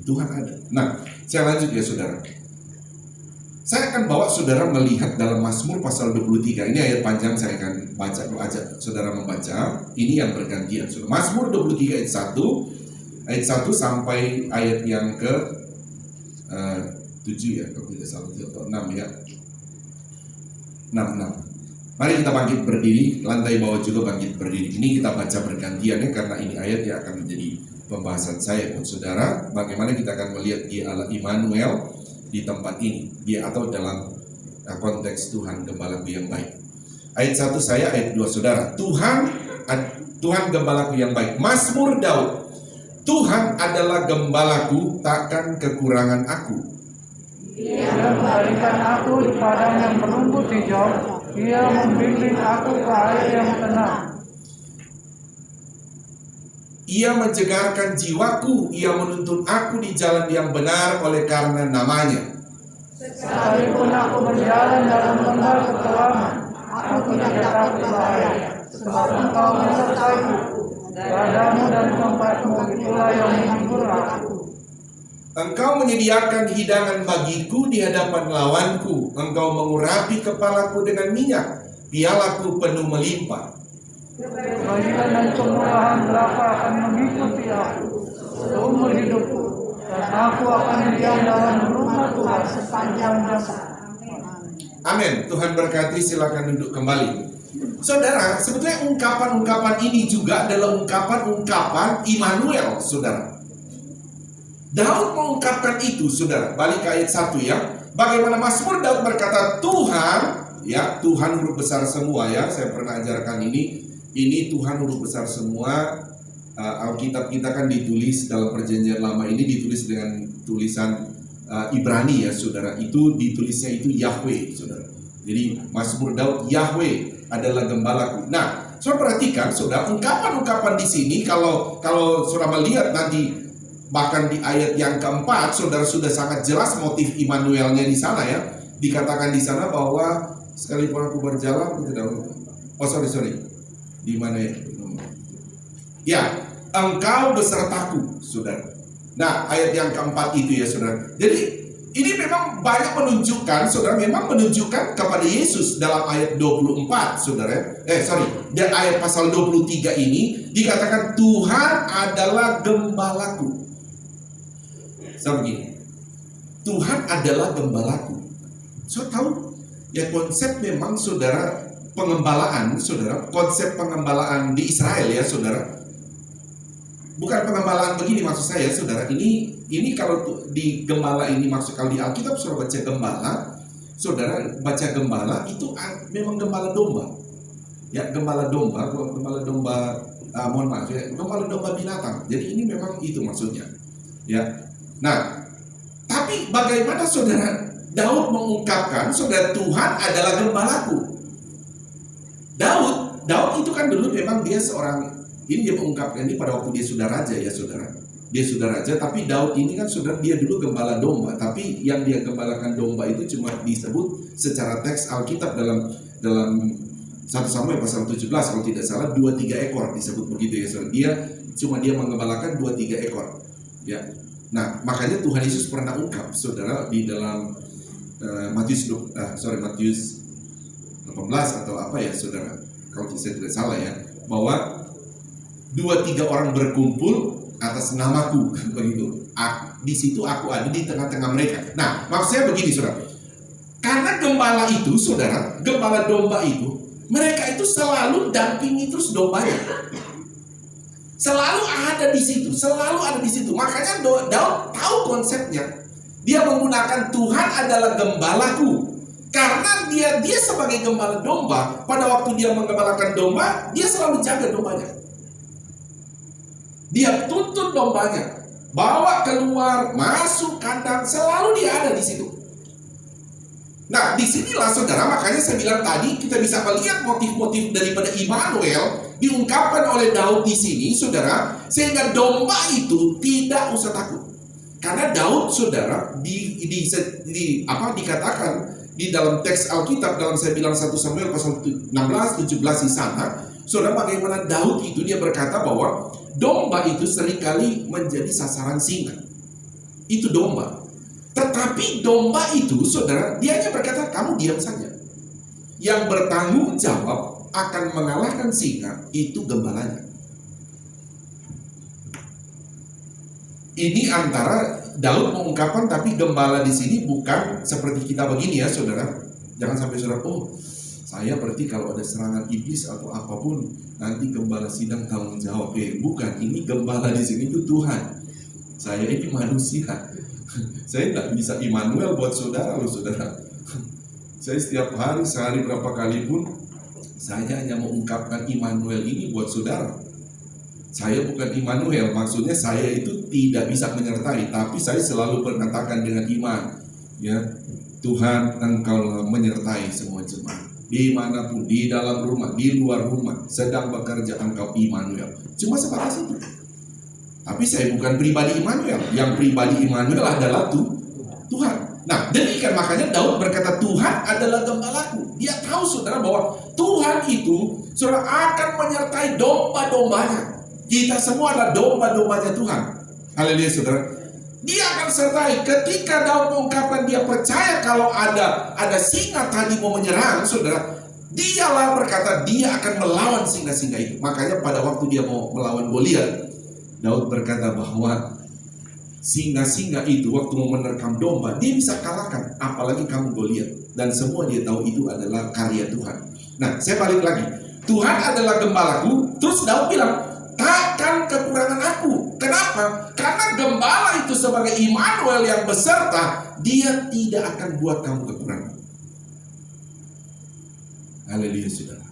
Tuhan ada. Nah, saya lanjut ya saudara. Saya akan bawa saudara melihat dalam Mazmur pasal 23. Ini ayat panjang, saya akan baca, ajak saudara membaca. Ini yang bergantian. Mazmur 23 ayat 1 sampai ayat yang ke 7 ya, kalau tidak salah, atau 6 ya. 6. Mari kita bangkit berdiri, lantai bawah juga bangkit berdiri. Ini kita baca bergantian ya, karena ini ayat yang akan menjadi pembahasan saya buat saudara. Bagaimana kita akan melihat Dia Allah Immanuel di tempat ini, Dia atau dalam konteks Tuhan Gembalaku yang baik. Ayat 1 saya, ayat 2 saudara. Tuhan Gembalaku yang baik. Mazmur Daud. Tuhan adalah gembalaku, takkan kekurangan aku. Ia memberikan aku di padang yang berumput hijau. Ia membimbing aku ke air yang tenang. Ia menjegarkan jiwaku, Ia menuntun aku di jalan yang benar oleh karena namanya. Sekalipun aku berjalan dalam lembah kekelaman, aku tidak takut bahaya, sebab Engkau menyertaiku. Padamu dan tempatmu itulah yang menghibur aku. Engkau menyediakan hidangan bagiku di hadapan lawanku. Engkau mengurapi kepalaku dengan minyak, pialaku penuh melimpah. Kebaikan dan kemurahan belaka akan mengikuti aku seumur hidupku, dan aku akan diam dalam rumah Tuhan sepanjang masa. Amin. Tuhan berkati, silakan duduk kembali. Saudara, sebetulnya ungkapan-ungkapan ini juga adalah ungkapan-ungkapan Immanuel, saudara. Daud mengungkapkan itu, saudara. Balik ke ayat 1 ya. Bagaimana Mazmur Daud berkata, Tuhan, ya, Tuhan huruf besar semua ya. Saya pernah ajarkan ini. Ini Tuhan huruf besar semua. Alkitab kita kan ditulis dalam perjanjian lama ini ditulis dengan tulisan Ibrani ya, saudara. Itu ditulisnya itu Yahweh, saudara. Jadi Mazmur Daud, Yahweh adalah gembalaku. Nah, saudara perhatikan, saudara, ungkapan-ungkapan di sini kalau saudara melihat nanti bahkan di ayat yang keempat, saudara sudah sangat jelas motif Immanuelnya di sana ya. Dikatakan di sana bahwa sekalipun aku berjalan, aku tidak. Oh sorry. Di mana ya? Ya, engkau besertaku, saudara. Nah, ayat yang keempat itu ya, saudara. Jadi ini memang banyak menunjukkan, saudara, memang menunjukkan kepada Yesus dalam ayat 24, saudara. Di ayat pasal 23 ini dikatakan Tuhan adalah gembalaku. Sama begini, Tuhan adalah gembalaku. Saudara tahu ya, konsep memang saudara pengembalaan, saudara, konsep pengembalaan di Israel ya, saudara. Bukan pengembalaan begini maksud saya, saudara. Ini kalau di gembala ini maksud, kalau di Alkitab saudara baca gembala, saudara baca gembala itu memang gembala domba. Ya, gembala domba, bukan gembala domba, mohon maaf ya, gembala domba binatang. Jadi ini memang itu maksudnya. Ya. Nah, tapi bagaimana saudara Daud mengungkapkan, saudara, Tuhan adalah gembalaku. Daud itu kan dulu memang dia seorang, ini dia mengungkapkan ini pada waktu dia sudah raja ya, saudara. Dia sudah raja, tapi Daud ini kan saudara, dia dulu gembala domba, tapi yang dia gembalakan domba itu cuma disebut secara teks Alkitab dalam 1 Samuel pasal 17 kalau tidak salah 2-3 ekor disebut begitu ya, saudara. Dia mengembalakan 2-3 ekor. Ya. Nah, makanya Tuhan Yesus pernah ungkap, saudara, di dalam Matius 18 atau apa ya, saudara, kalau saya tidak salah ya, bahwa 2-3 orang berkumpul atas namaku, begitu. Di situ aku ada di tengah-tengah mereka. Nah, maksudnya begini, saudara. Karena gembala itu, saudara, gembala domba itu, mereka itu selalu dampingi terus dombanya. Selalu ada di situ, Makanya Daud tahu konsepnya. Dia menggunakan Tuhan adalah gembalaku. Karena dia sebagai gembala domba, pada waktu dia menggembalakan domba, dia selalu jaga dombanya. Dia tuntun dombanya, bawa keluar, masuk kandang, selalu dia ada di situ. Nah, disinilah saudara, makanya saya bilang tadi kita bisa melihat motif-motif daripada Immanuel diungkapkan oleh Daud di sini, saudara, sehingga domba itu tidak usah takut. Karena Daud, saudara, dikatakan di dalam teks Alkitab, dalam saya bilang 1 Samuel pasal 16-17 di sana, saudara, bagaimana Daud itu dia berkata bahwa domba itu seringkali menjadi sasaran singa. Itu domba. Tetapi domba itu, saudara, dia hanya berkata, kamu diam saja. Yang bertanggung jawab akan mengalahkan singa itu gembalanya. Ini antara Daud mengungkapkan, tapi gembala di sini bukan seperti kita begini ya, saudara. Jangan sampai saudara, oh, saya berarti kalau ada serangan iblis atau apapun, nanti gembala sidang tanggung jawab. Bukan, ini gembala di sini itu Tuhan. Saya ini manusia. Saya tidak bisa Immanuel buat saudara loh, saudara. Saya setiap hari, sehari berapa kali pun, saya hanya mengungkapkan Immanuel ini buat saudara. Saya bukan Immanuel, maksudnya saya itu tidak bisa menyertai, tapi saya selalu berkatakan dengan iman, ya, Tuhan, Engkau menyertai semua jemaat, dimanapun, di dalam rumah, di luar rumah, sedang bekerja, Engkau Immanuel. Cuma sebatas itu. Tapi saya bukan pribadi Immanuel, yang pribadi Immanuel adalah Tuhan. Nah, demikian makanya Daud berkata, Tuhan adalah gembalaku. Dia tahu, saudara, bahwa Tuhan itu, saudara, akan menyertai domba-dombanya. Kita semua adalah domba-dombanya Tuhan. Haleluya, saudara. Dia akan sertai. Ketika Daud mengungkapkan dia percaya kalau ada singa tadi mau menyerang, saudara, dialah berkata dia akan melawan singa-singa itu. Makanya pada waktu dia mau melawan Goliat, Daud berkata bahwa singa-singa itu waktu mau menerkam domba, dia bisa kalahkan, apalagi kamu Goliat. Dan semua dia tahu itu adalah karya Tuhan. Nah, saya balik lagi. Tuhan adalah gembalaku. Terus Daud bilang, takkan kekurangan aku. Kenapa? Karena gembala itu sebagai Immanuel yang beserta, dia tidak akan buat kamu kekurangan. Haleluya, saudara.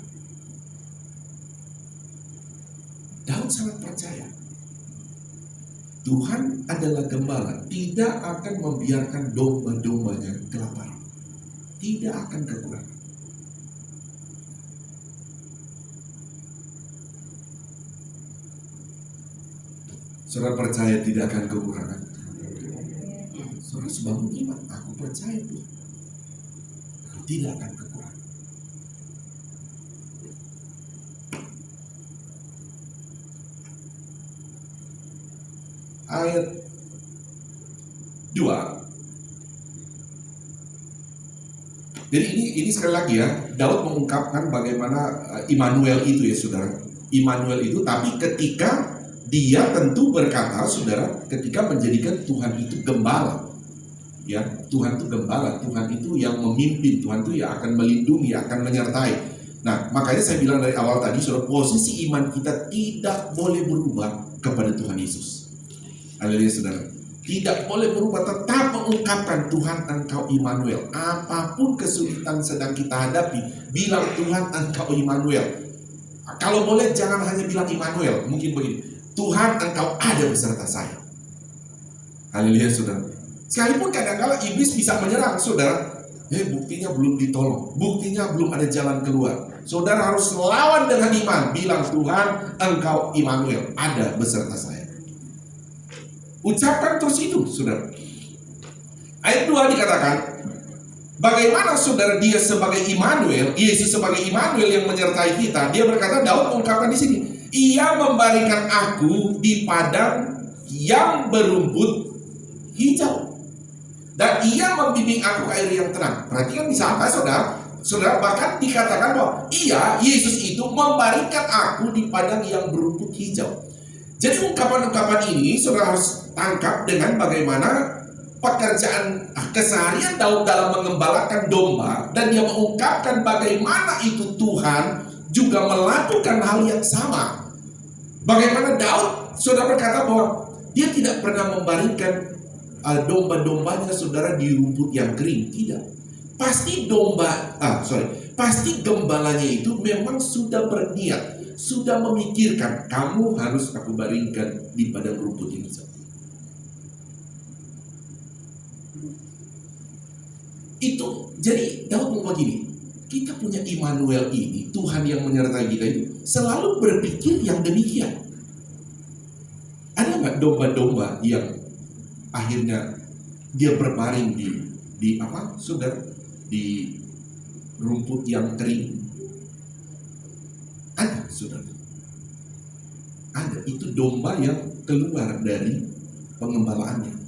Daud sangat percaya Tuhan adalah gembala, tidak akan membiarkan domba-dombanya kelaparan, tidak akan kekurangan. Saudara percaya tidak akan kekurangan? Saudara sebangun iman, aku percaya Tuhan, aku tidak akan kekurangan. Ayat 2. Jadi ini sekali lagi ya, Daud mengungkapkan bagaimana Immanuel itu ya, saudara. Immanuel itu, tapi ketika dia tentu berkata, saudara, ketika menjadikan Tuhan itu gembala, ya, Tuhan itu gembala, Tuhan itu yang memimpin, Tuhan itu yang akan melindungi, akan menyertai. Nah, makanya saya bilang dari awal tadi, saudara, posisi iman kita tidak boleh berubah kepada Tuhan Yesus. Haleluya, saudara. Tidak boleh berubah, tetap mengungkapkan Tuhan Engkau Immanuel. Apapun kesulitan sedang kita hadapi, bilang Tuhan Engkau Immanuel. Kalau boleh jangan hanya bilang Immanuel, mungkin begini, Tuhan Engkau ada beserta saya. Haleluya, saudara. Sekalipun kadang-kala iblis bisa menyerang, saudara, buktinya belum ditolong, buktinya belum ada jalan keluar. Saudara harus lawan dengan iman, bilang Tuhan Engkau Immanuel, ada beserta saya. Ucapkan terus itu, saudara. Ayat 2 dikatakan, bagaimana saudara dia sebagai Immanuel, Yesus sebagai Immanuel yang menyertai kita. Dia berkata, Daud mengungkapkan di sini, Ia membaringkan aku di padang yang berumput hijau, dan Ia membimbing aku ke air yang tenang. Perhatikan bisa apa, saudara? Saudara, bahkan dikatakan bahwa Ia, Yesus itu membaringkan aku di padang yang berumput hijau. Jadi ungkapan-ungkapan ini saudara harus tangkap dengan bagaimana pekerjaan keseharian Daud dalam mengembalakan domba, dan dia mengungkapkan bagaimana itu Tuhan juga melakukan hal yang sama. Bagaimana Daud, saudara, berkata bahwa dia tidak pernah membaringkan domba-dombanya, saudara, di rumput yang kering. Tidak. Pasti pasti gembalanya itu memang sudah berniat, sudah memikirkan, kamu harus aku baringkan di padang rumput yang hijau. Itu jadi Daud ngomong gini, kita punya Immanuel ini, Tuhan yang menyertai kita itu selalu berpikir yang demikian. Ada nggak domba-domba yang akhirnya dia berbaring di apa, saudara, di rumput yang kering? Ada, saudara. Ada, itu domba yang keluar dari pengembalaannya.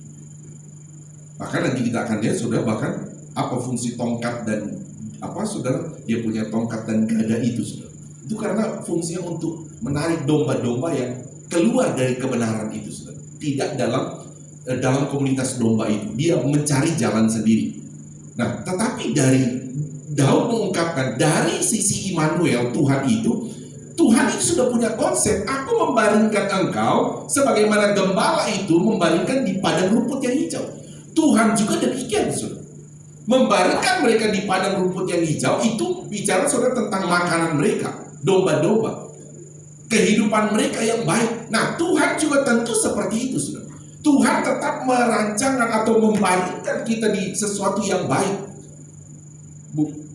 Bahkan nanti kita akan lihat saudara, bahkan apa fungsi tongkat dan apa saudara, dia punya tongkat dan gada itu saudara. Itu karena fungsinya untuk menarik domba-domba yang keluar dari kebenaran itu saudara. Tidak dalam komunitas domba itu, dia mencari jalan sendiri. Nah, tetapi dari Daud mengungkapkan dari sisi Immanuel Tuhan itu sudah punya konsep, aku membaringkan engkau sebagaimana gembala itu membaringkan di padang rumput yang hijau. Tuhan juga demikian saudara. Membaringkan mereka di padang rumput yang hijau itu bicara saudara tentang makanan mereka, domba-domba, kehidupan mereka yang baik. Nah, Tuhan juga tentu seperti itu saudara. Tuhan tetap merancangkan atau membaringkan kita di sesuatu yang baik.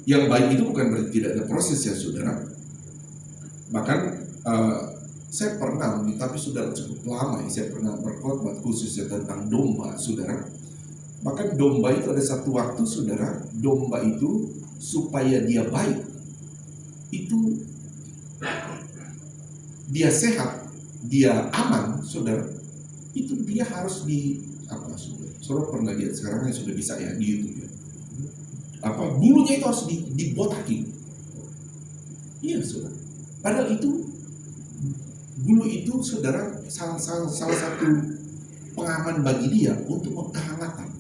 Yang baik itu bukan berarti tidak ada proses ya saudara. Bahkan saya pernah, tapi sudah cukup lama ya, saya pernah berkhotbah khususnya tentang domba saudara. Bahkan domba itu ada satu waktu saudara, domba itu supaya dia baik, itu dia sehat, dia aman saudara, itu dia harus di apa saudara? Saudara pernah lihat sekarang sudah bisa ya di YouTube ya. Apa bulunya itu harus dibotakin. Iya saudara. Padahal itu bulu itu saudara salah satu pengaman bagi dia untuk kehangatan.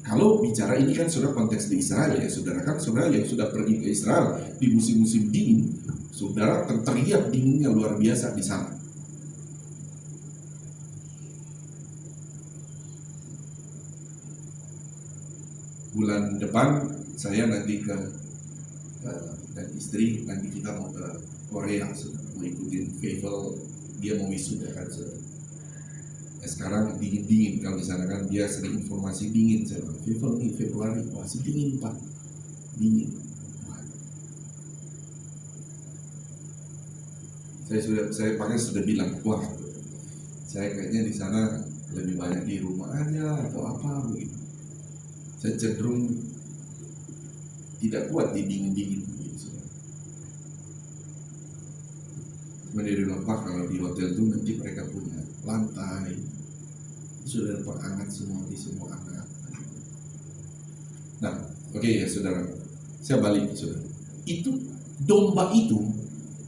Kalau bicara ini kan saudara konteks di Israel ya saudara, kan saudara yang sudah pergi ke Israel di musim-musim dingin, saudara terlihat dinginnya luar biasa di sana. Bulan depan saya nanti dan istri nanti kita mau ke Korea saudara, mau ikutin Fable, dia mau wisuda kan saudara. Sekarang dingin-dingin, kalau di sana kan dia sering informasi dingin. Saya bilang, Fable nih Februari, masih dingin Pak, dingin. Saya pakai sudah bilang, wah, saya kayaknya di sana lebih banyak di rumah aja atau apa begitu. Saya cenderung tidak kuat di dingin-dingin begitu. Menjadi Pak, kalau di hotel itu nanti mereka punya lantai, sudah perangat semua di semua anak. Nah, oke ya saudara, saya balik saudara. Itu domba itu,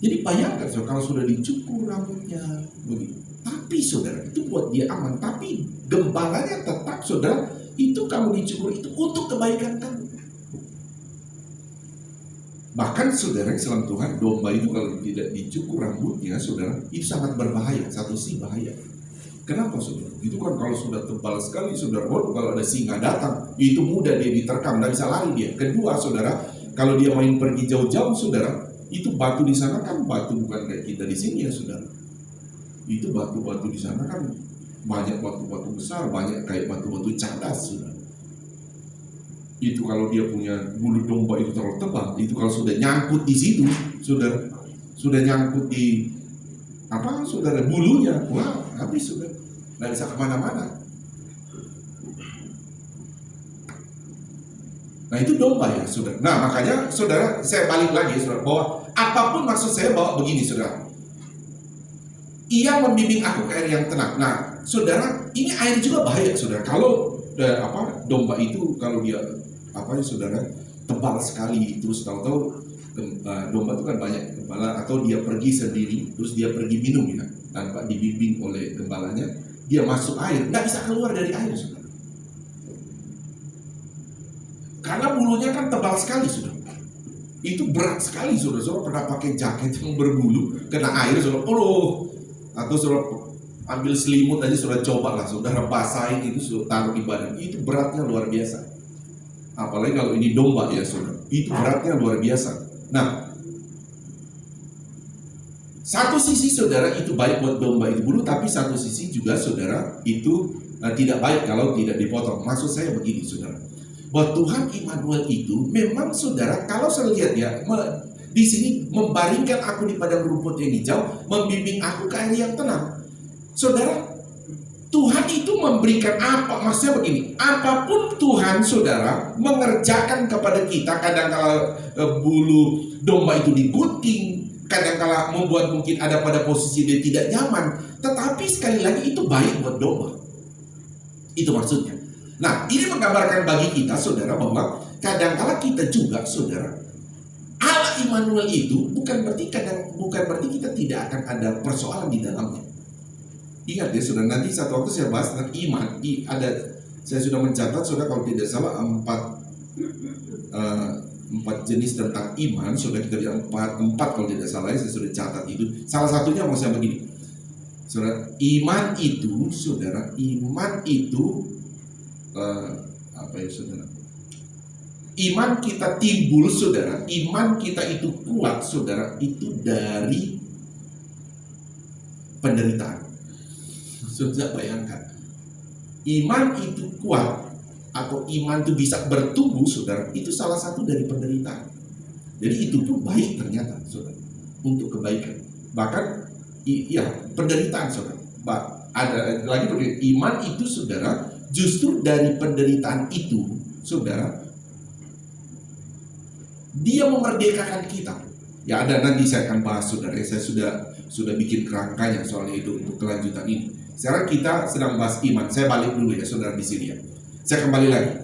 jadi bayangkan saudara, kalau sudah dicukur rambutnya begitu. Tapi saudara, itu buat dia aman. Tapi gembalanya tetap saudara, itu kamu dicukur itu untuk kebaikan kamu. Bahkan saudara Islam Tuhan, domba itu kalau tidak dicukur rambutnya saudara, itu sangat berbahaya. Satu sih bahaya. Kenapa saudara? Itu kan kalau sudah tebal sekali saudara, kalau ada singa datang, itu mudah dia diterkam, tidak bisa lari dia. Kedua saudara, kalau dia main pergi jauh-jauh saudara, itu batu di sana kan batu bukan kayak kita di sini ya saudara. Itu batu-batu di sana kan banyak batu-batu besar, banyak kayak batu-batu cadas saudara. Itu kalau dia punya bulu domba itu terlalu tebal, itu kalau sudah nyangkut di situ, sudah nyangkut di apa saudara bulunya, wah habis saudara, nggak bisa kemana-mana. Nah itu domba ya saudara. Nah makanya saudara, saya balik lagi saudara, bahwa apapun maksud saya bawa begini saudara, ia membimbing aku ke air yang tenang. Nah saudara, ini air juga bahaya saudara. Kalau domba itu kalau dia saudara tebal sekali, terus tahu-tahu domba itu kan banyak gembala, atau dia pergi sendiri terus dia pergi minum ya tanpa dibimbing oleh gembalanya, dia masuk air nggak bisa keluar dari air saudara, karena bulunya kan tebal sekali saudara, itu berat sekali saudara. Saudara pernah pakai jaket yang berbulu kena air saudara, atau saudara ambil selimut aja saudara, coba lah saudara basahin itu saudara taruh di badan, itu beratnya luar biasa. Apalagi kalau ini domba ya saudara, itu beratnya luar biasa. Nah, satu sisi saudara itu baik buat domba itu bulu, tapi satu sisi juga saudara itu tidak baik kalau tidak dipotong. Maksud saya begini saudara, bahwa Tuhan Immanuel itu memang saudara, kalau saya lihat ya di sini membaringkan aku di padang rumput yang hijau, membimbing aku ke air yang tenang. Saudara, Tuhan itu memberikan apa? Maksudnya begini, apapun Tuhan saudara mengerjakan kepada kita, kadang-kala bulu domba itu digunting, kadang-kala membuat mungkin ada pada posisi dia tidak nyaman, tetapi sekali lagi itu baik buat domba. Itu maksudnya. Nah, ini menggambarkan bagi kita, saudara, bahwa kadangkala kita juga, saudara, Allah Immanuel itu bukan berarti kita tidak akan ada persoalan di dalamnya. Ingat ya, saudara, nanti satu waktu saya bahas tentang iman. Saya sudah mencatat, saudara, kalau tidak salah empat jenis tentang iman. Sudah kita lihat empat kalau tidak salah, saya sudah catat itu. Salah satunya maksudnya begini, saudara, iman itu apa ya, saudara? Iman kita timbul, saudara. Iman kita itu kuat, saudara, itu dari penderitaan. Sudah bayangkan, iman itu kuat atau iman itu bisa bertumbuh, saudara, itu salah satu dari penderitaan. Jadi itu pun baik ternyata, saudara, untuk kebaikan. Bahkan penderitaan, saudara. Ada lagi iman itu, saudara, justru dari penderitaan itu, saudara, dia memerdekakan kita. Ya, ada nanti saya akan bahas, saudara. Saya sudah bikin kerangkanya soalnya itu untuk kelanjutan ini. Sekarang kita sedang bahas iman. Saya balik dulu ya, saudara, di sini ya. Saya kembali lagi.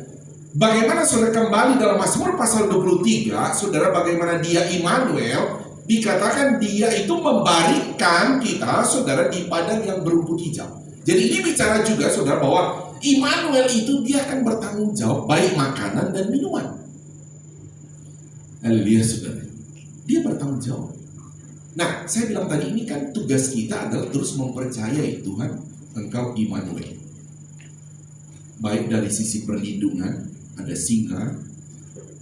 Bagaimana saudara kembali dalam Mazmur pasal 23, saudara, bagaimana dia Immanuel, dikatakan dia itu membarikan kita, saudara, di padang yang berumput hijau. Jadi ini bicara juga, saudara, bahwa Immanuel itu dia akan bertanggung jawab baik makanan dan minuman. Haleluya, saudara. Dia bertanggung jawab. Nah, saya bilang tadi ini kan tugas kita adalah terus mempercayai Tuhan, Engkau Immanuel. Baik dari sisi perlindungan, ada singa,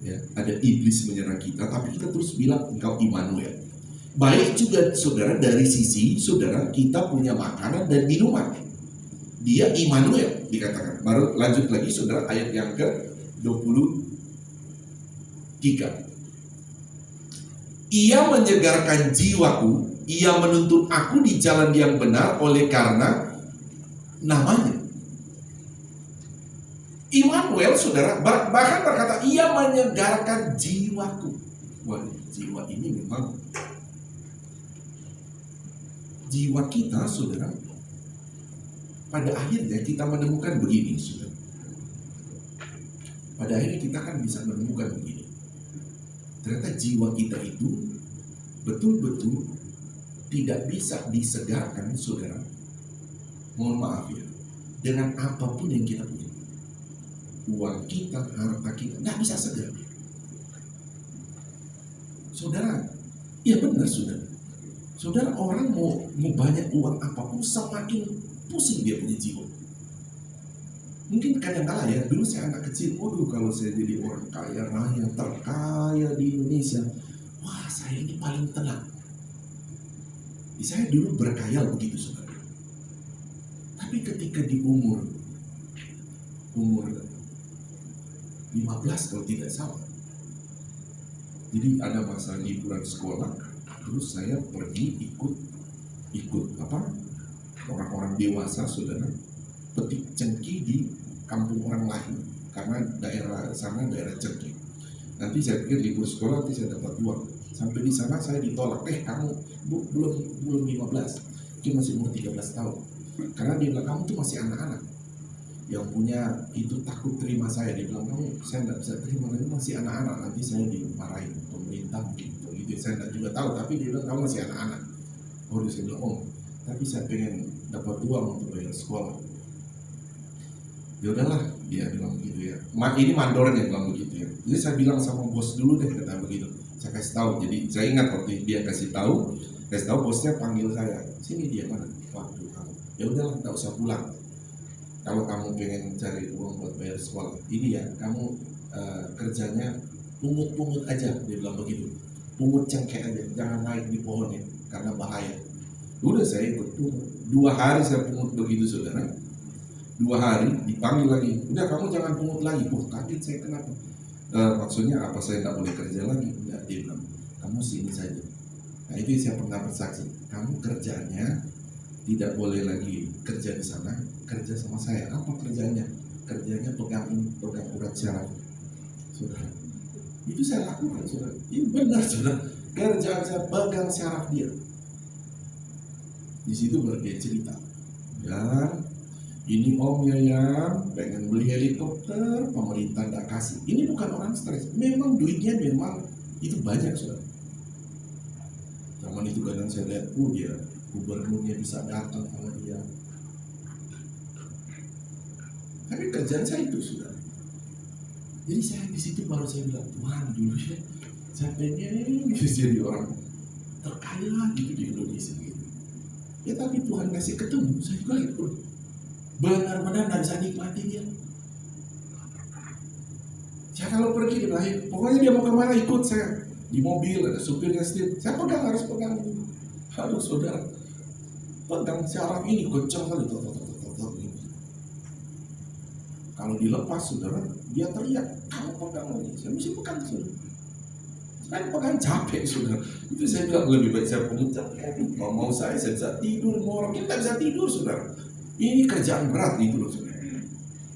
ya, ada iblis menyerang kita, tapi kita terus bilang Engkau Immanuel. Baik juga, saudara, dari sisi, saudara, kita punya makanan dan minuman. Dia Immanuel dikatakan. Baru lanjut lagi, saudara, ayat yang ke-23. Ia menyegarkan jiwaku, ia menuntun aku di jalan yang benar oleh karena namanya. Immanuel, saudara, bahkan berkata, ia menyegarkan jiwaku. Wah, jiwa ini memang jiwa kita, saudara. Pada akhirnya kita menemukan begini, saudara. Pada akhirnya kita akan bisa menemukan begini. Ternyata jiwa kita itu betul-betul tidak bisa disegarkan, saudara. Mohon maaf ya, dengan apapun yang kita punya. Uang kita, harta kita, nggak bisa segar. Saudara, ya benar, saudara. Saudara, orang mau banyak uang apapun, semakin pusing dia punya jiwa. Mungkin kadang-kala ya, dulu saya anak kecil, waduh, kalau saya jadi orang kaya raya, terkaya di Indonesia, wah, saya ini paling tenang. Saya dulu berkhayal begitu, saudara. Tapi ketika di umur 15 kalau tidak salah, jadi ada masa liburan sekolah, terus saya pergi ikut orang-orang dewasa, saudara, petik cengkih di kampung orang lain, karena daerah sana daerah cengkih. Nanti saya pikir libur sekolah nanti saya dapat uang. Sampai di sana saya ditolak, kamu belum 15, dia masih umur 13 tahun. Karena dia bilang, kamu tuh masih anak-anak. Yang punya itu takut terima saya, dia bilang, saya nggak bisa terima, nanti masih anak-anak, nanti saya dimarahin pemerintah gitu. Saya nggak juga tahu, tapi dia bilang, kamu masih anak-anak. Saya bilang, tapi saya pengen dapat uang untuk bayar sekolah. Ya udahlah, dia bilang begitu ya. Ini mandornya bilang begitu ya. Jadi saya bilang sama bos dulu deh, kata begitu. Saya kasih tahu. Jadi saya ingat waktu dia kasih tahu bosnya panggil saya. Sini dia, mana? Waduh, kamu. Ya udahlah, nggak usah pulang. Kalau kamu pengen cari uang buat bayar sekolah, ini ya, kamu kerjanya pungut-pungut aja, dia bilang begitu. Pungut cengkeh aja, jangan naik di pohon ya, karena bahaya. Udah saya ikut pungut. 2 hari saya pungut begitu, saudara. 2 hari dipanggil lagi, udah kamu jangan pungut lagi. Kaget saya, kenapa? Maksudnya apa, saya nggak boleh kerja lagi? Enggak, dia bilang, kamu sini saja. Nah itu saya pernah bersaksi, kamu kerjanya tidak boleh lagi kerja di sana, kerja sama saya. Apa kerjanya? Kerjanya pegang urat syaraf, saudara. Itu saya lakukan, saudara. Ini benar, saudara. Kerjaan saya pegang syaraf dia. Di situ baru dia cerita. Dan Ini om ya pengen beli helikopter, pemerintah nggak kasih. Ini bukan orang stres, memang duitnya memang itu banyak saudara. Zaman itu kadang saya lihat, dia gubernurnya bisa datang sama dia. Tapi kerjaan saya itu saudara. Jadi saya di situ baru saya bilang, Tuhan dulu ya, saya pengen jadi orang terkaya gitu di Indonesia gitu. Ya tapi Tuhan kasih ketemu, saya juga ikut. Benar-benar nggak bisa nikmati dia. Saya kalau pergi dia bilang, pokoknya dia mau kemana ikut saya. Di mobil ada supirnya setir, saya pegang, harus pegang. Harus saudara, pegang syaraf ini kencang kali. Kalau dilepas saudara, dia teriak, kamu pegang lagi. Saya mesti pegang saudara. Saya pegang capek saudara. Itu saya bilang lebih baik saya pemuncak. Mau saya bisa tidur, mau orang kita bisa tidur saudara. Ini kerjaan berat itu loh saudara.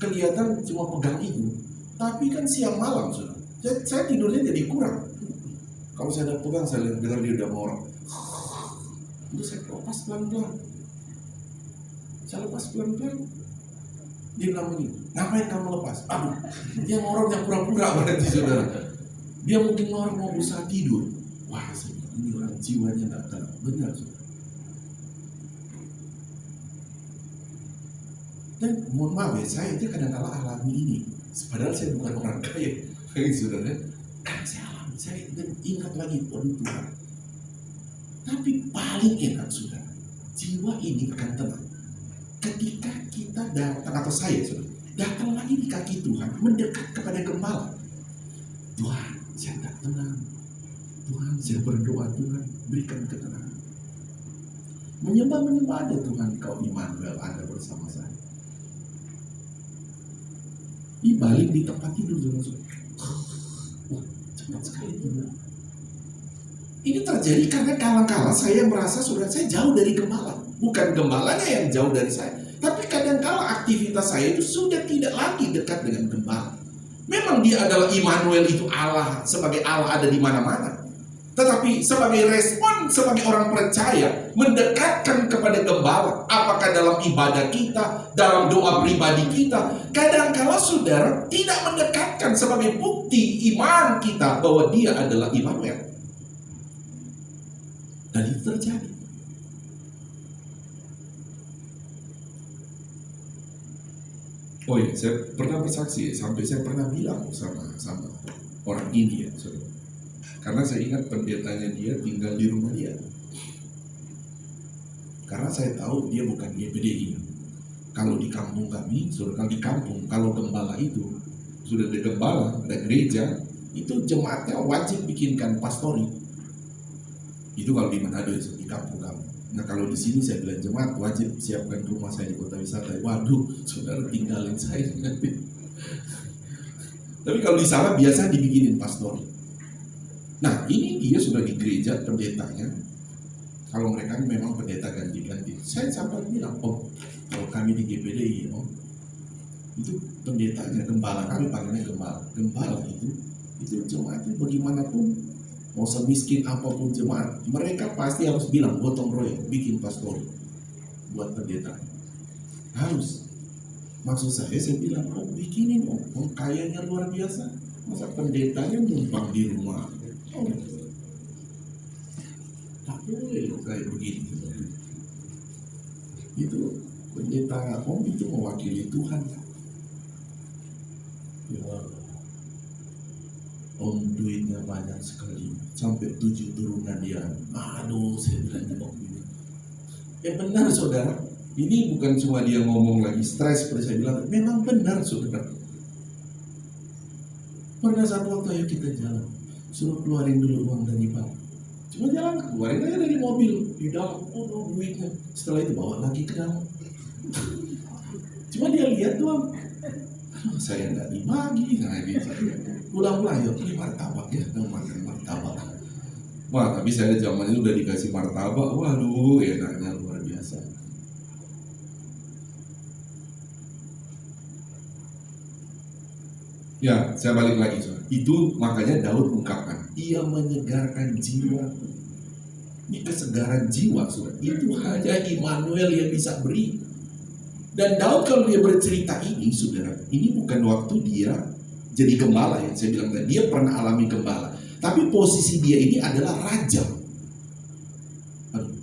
Kelihatan cuma pegang itu, tapi kan siang malam saudara. Saya tidurnya jadi kurang. Kalau saya udah pegang, saya dengar dia udah mau orang. Itu saya lepas pelan-pelan. Saya lepas pelan-pelan. Dia bilang begini, ngapain kamu lepas? Aduh, dia ngorok yang pura-pura berarti saudara. Dia mungkin ngorok mau berusaha tidur. Wah, saya bilang, ini orang jiwanya gak tenang. Benar saudara. Dan mohon maaf ya, saya itu kadang-kala alami ini. Padahal saya bukan orang kaya, saudara. Karena saya alami, saya ingat lagi Tuhan. Tapi paling enak saudara, jiwa ini akan tenang ketika kita datang, atau saya saudara, datang lagi di kaki Tuhan, mendekat kepada gembala. Tuhan, saya tak tenang. Tuhan, saya berdoa, Tuhan berikan ketenangan. Menyembah ada Tuhan, Kau Immanuel ada bersama saya. Balik di tempat tidur saudara. Wah, cepat sekali tidur. Ini terjadi karena kala-kala saya merasa saudara saya jauh dari gembala. Bukan gembalanya yang jauh dari saya, tapi kadang-kala aktivitas saya itu sudah tidak lagi dekat dengan gembala. Memang dia adalah Immanuel, itu Allah, sebagai Allah ada di mana-mana. Tetapi sebagai respon, sebagai orang percaya, mendekatkan kepada gembala, apakah dalam ibadah kita, dalam doa pribadi kita, kadang-kala saudara tidak mendekatkan sebagai bukti iman kita bahwa dia adalah Immanuel. Dan itu terjadi. Oh iya, saya pernah bersaksi, sampai saya pernah bilang sama orang India, saudara. Karena saya ingat pendetanya dia tinggal di rumah dia. Karena saya tahu dia bukan GPDI. Kalau di kampung kami, saudara, di kampung, kalau gembala itu sudah ada gembala, ada gereja, itu jemaatnya wajib bikinkan pastori. Itu kalau di Manado, di kampung kami. Nah kalau di sini saya bilang jemaat wajib siapkan rumah saya di kota wisata. Waduh, saudara tinggalin saya. Tapi kalau di sana biasa dibikinin pastori. Nah ini dia sudah di gereja pendetanya. Kalau mereka memang pendeta ganti-ganti. Saya sampai bilang, kalau kami di GPDI, itu pendetanya, gembala, kami panggilnya gembala. Gembala itu jemaatnya bagaimanapun, mau semiskin apapun jemaat, mereka pasti harus bilang gotong royong, bikin pastori buat pendeta. Harus. Maksud saya bilang, bikinin, kayanya luar biasa. Masa pendetanya numpang di rumah. Tak boleh kayak begini. Itu pendeta itu mewakili Tuhan. Ya, duitnya banyak sekali, sampai 7 turunan dia. Aduh, saya bilang ini. Benar saudara, ini bukan cuma dia ngomong lagi stres seperti saya bilang, memang benar saudara. Pernah satu waktu ayo kita jalan, suruh keluarin dulu uang dari bank. Cuma jalan, keluarin aja dari mobil, di dalam, duitnya. Setelah itu bawa lagi ke dalam. Cuma dia lihat doang. Saya nggak dibagi, pulang-pulang yuk, ini martabak ya, makan martabak. Wah, tapi saya zaman itu udah dikasih martabak, waduh, enaknya luar biasa. Ya, saya balik lagi soal. Itu makanya Daud ungkapkan, ia menyegarkan jiwa. Ini kesegaran jiwa, saudara. Itu hanya Immanuel yang bisa beri. Dan Daud kalau dia bercerita ini, saudara, ini bukan waktu dia jadi gembala ya. Saya bilang tadi, dia pernah alami gembala. Tapi posisi dia ini adalah raja. Aduh.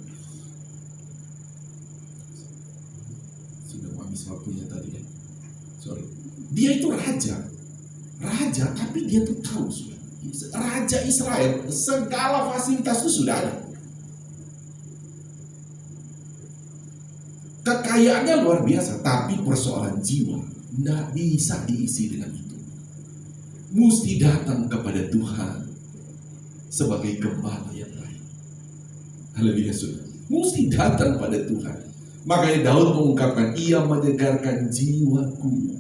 Sudah habis waktunya tadi ya. Sorry. Dia itu raja. Raja, tapi dia tuh tahu sudah. Raja Israel, segala fasilitas itu sudah ada. Kekayaannya luar biasa, tapi persoalan jiwa tidak bisa diisi dengan itu. Mesti datang kepada Tuhan sebagai gembala yang baik. Haleluya saudara. Mesti datang pada Tuhan. Makanya Daud mengungkapkan, ia menyegarkan jiwaku.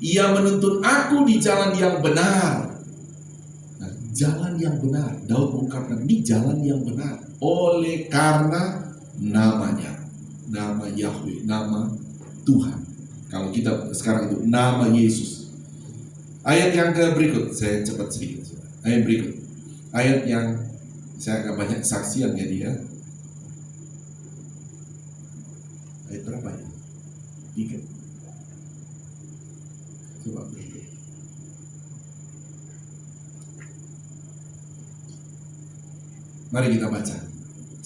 Ia menuntun aku di jalan yang benar. Nah, jalan yang benar. Daud mengungkapkan, ini jalan yang benar. Oleh karena namanya. Nama Yahweh, nama Tuhan. Kalau kita sekarang itu nama Yesus. Ayat yang berikut, saya cepat sedikit. Ayat berikut. Ayat yang saya agak banyak kesaksiannya dia. Ayat berapa ya? 3. Coba berikut. Mari kita baca.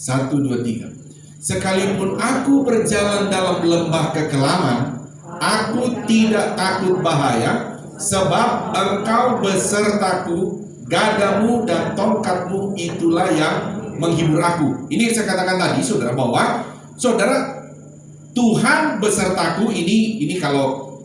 1, 2, 3. Sekalipun aku berjalan dalam lembah kekelaman, aku tidak takut bahaya, sebab engkau besertaku, gadamu dan tongkatmu itulah yang menghibur aku. Ini yang saya katakan tadi, saudara, bahwa saudara, Tuhan besertaku ini kalau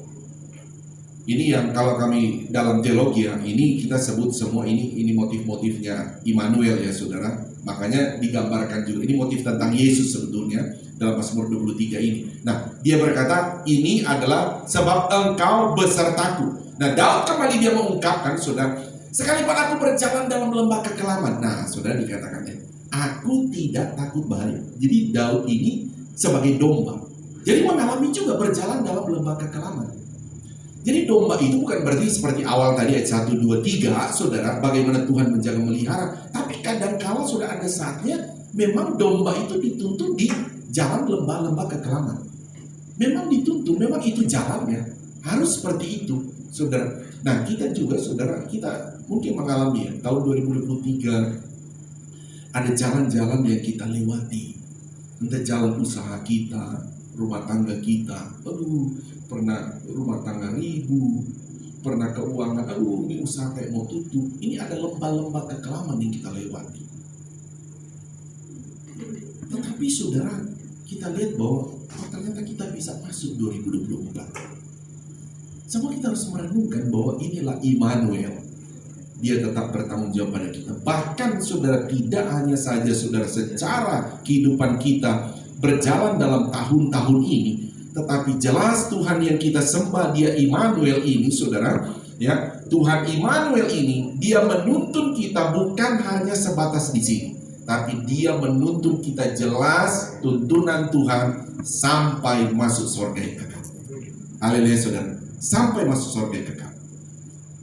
ini yang kalau kami dalam teologi ya, ini kita sebut semua ini motif-motifnya Immanuel ya saudara. Makanya digambarkan juga ini motif tentang Yesus sebetulnya dalam Mazmur 23 ini. Nah, dia berkata ini adalah sebab engkau besertaku. Nah, Daud kembali dia mengungkapkan, saudara, sekalipun aku berjalan dalam lembah kekelaman. Nah, saudara dikatakannya, aku tidak takut bahaya. Jadi Daud ini sebagai domba. Jadi mengalami juga berjalan dalam lembah kekelaman. Jadi domba itu bukan berarti seperti awal tadi ayat 1, 2, 3, saudara, bagaimana Tuhan menjaga melihara. Tapi kadang-kala sudah ada saatnya memang domba itu dituntun di jalan lembah-lembah kekelaman. Memang dituntun, memang itu jalannya. Harus seperti itu, saudara. Nah, kita juga, saudara, kita mungkin mengalami ya, tahun 2023 ada jalan-jalan yang kita lewati. Entah jalan usaha kita, rumah tangga kita, pernah rumah tangga ribu, pernah keuangan, ini usaha kayak mau tutup. Ini ada lembah-lembah kekelaman yang kita lewati. Tetapi saudara, kita lihat bahwa ternyata kita bisa masuk 2024. Semua kita harus merenungkan bahwa inilah Immanuel. Dia tetap bertanggung jawab pada kita. Bahkan saudara, tidak hanya saja saudara secara kehidupan kita berjalan dalam tahun-tahun ini, tetapi jelas Tuhan yang kita sembah, dia Immanuel ini, saudara, ya, Tuhan Immanuel ini, dia menuntun kita bukan hanya sebatas di sini, tapi dia menuntun kita jelas tuntunan Tuhan sampai masuk surga yang kekal. Haleluya saudara, sampai masuk surga yang kekal.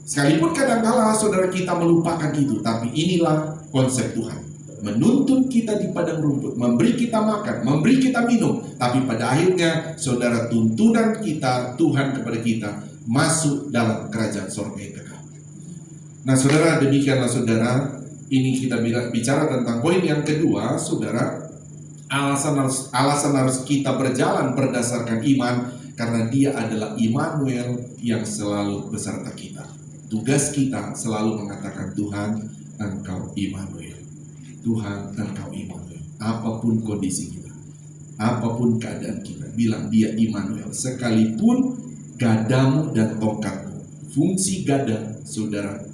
Sekalipun kadang-kala saudara kita melupakan itu, tapi inilah konsep Tuhan. Menuntun kita di padang rumput, memberi kita makan, memberi kita minum, tapi pada akhirnya saudara, tuntunan kita, Tuhan kepada kita, masuk dalam kerajaan surga yang kekal. Nah saudara, demikianlah saudara, ini kita bicara tentang poin yang kedua, saudara. Alasan harus kita berjalan berdasarkan iman, karena dia adalah Immanuel yang selalu beserta kita. Tugas kita selalu mengatakan, Tuhan, Engkau Immanuel. Tuhan, Engkau Immanuel. Apapun kondisi kita, apapun keadaan kita, bilang dia Immanuel. Sekalipun gadamu dan tongkatmu. Fungsi gada, saudara,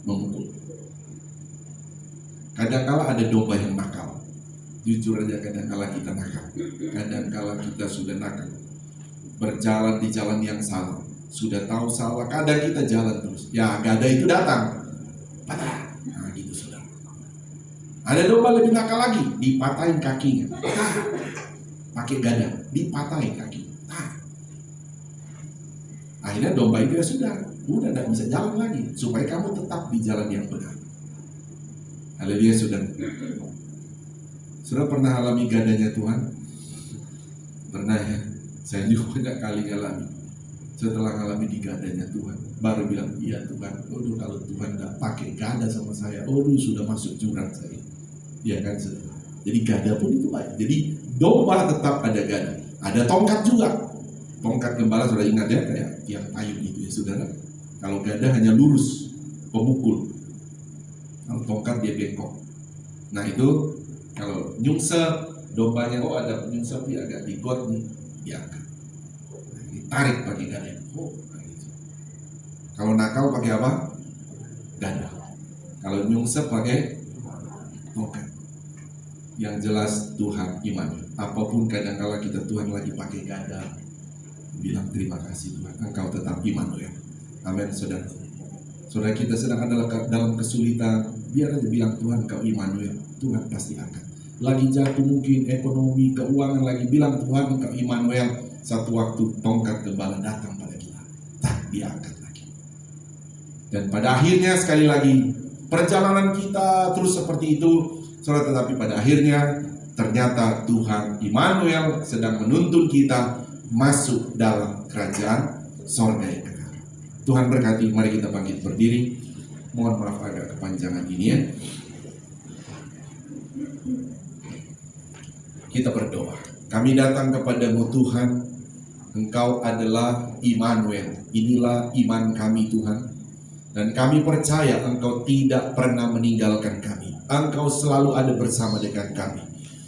memukul. Kadang-kala ada domba yang nakal. Jujur aja, kadang-kala kita nakal. Kadang-kala kita sudah nakal. Berjalan di jalan yang salah. Sudah tahu salah, kadang kita jalan terus. Ya, gada itu datang. Patah. Nah, gitu saudara. Ada domba lebih nakal lagi, dipatahin kakinya. Pakai gada, dipatahin kaki. Akhirnya domba itu ya sudah tidak bisa jalan lagi, supaya kamu tetap di jalan yang benar. Haleluya saudara. Saudara pernah alami gadanya Tuhan? Pernah ya, saya juga banyak kali ngalami. Setelah ngalami di gadanya Tuhan, baru bilang, iya Tuhan, waduh kalau Tuhan gak pakai gada sama saya, waduh sudah masuk jurang saya. Iya kan, saudara? Jadi gada pun itu baik. Jadi domba tetap ada gada. Ada tongkat juga. Tongkat gembala sudah ingat ya, kayak yang ayun itu ya saudara. Kalau gada hanya lurus, pemukul. Kalau tongkat dia bengkok. Nah itu kalau nyungsep, dombanya ada nyungsep dia agak digot nih, diangkat. Nah, ditarik pakai gada. Gitu. Kalau nakal pakai apa? Gada. Kalau nyungsep pakai tongkat. Yang jelas Tuhan iman. Apapun kadang-kala kita Tuhan lagi pakai gada, bilang terima kasih Tuhan, Engkau tetap Immanuel. Amin, saudara. Saudara kita sedang adalah dalam kesulitan, biar aja bilang Tuhan Engkau Immanuel, Tuhan pasti angkat. Lagi jatuh mungkin ekonomi, keuangan, lagi bilang Tuhan Engkau Immanuel. Satu waktu tongkat gembala datang pada kita, tak diangkat lagi. Dan pada akhirnya sekali lagi perjalanan kita terus seperti itu, saudara, tetapi pada akhirnya ternyata Tuhan Immanuel sedang menuntun kita masuk dalam kerajaan sorga yang kekal. Tuhan berkati, mari kita bangkit berdiri. Mohon maaf agak kepanjangan ini ya. Kita berdoa. Kami datang kepadamu Tuhan, Engkau adalah Immanuel. Inilah iman kami Tuhan. Dan kami percaya Engkau tidak pernah meninggalkan kami. Engkau selalu ada bersama dengan kami.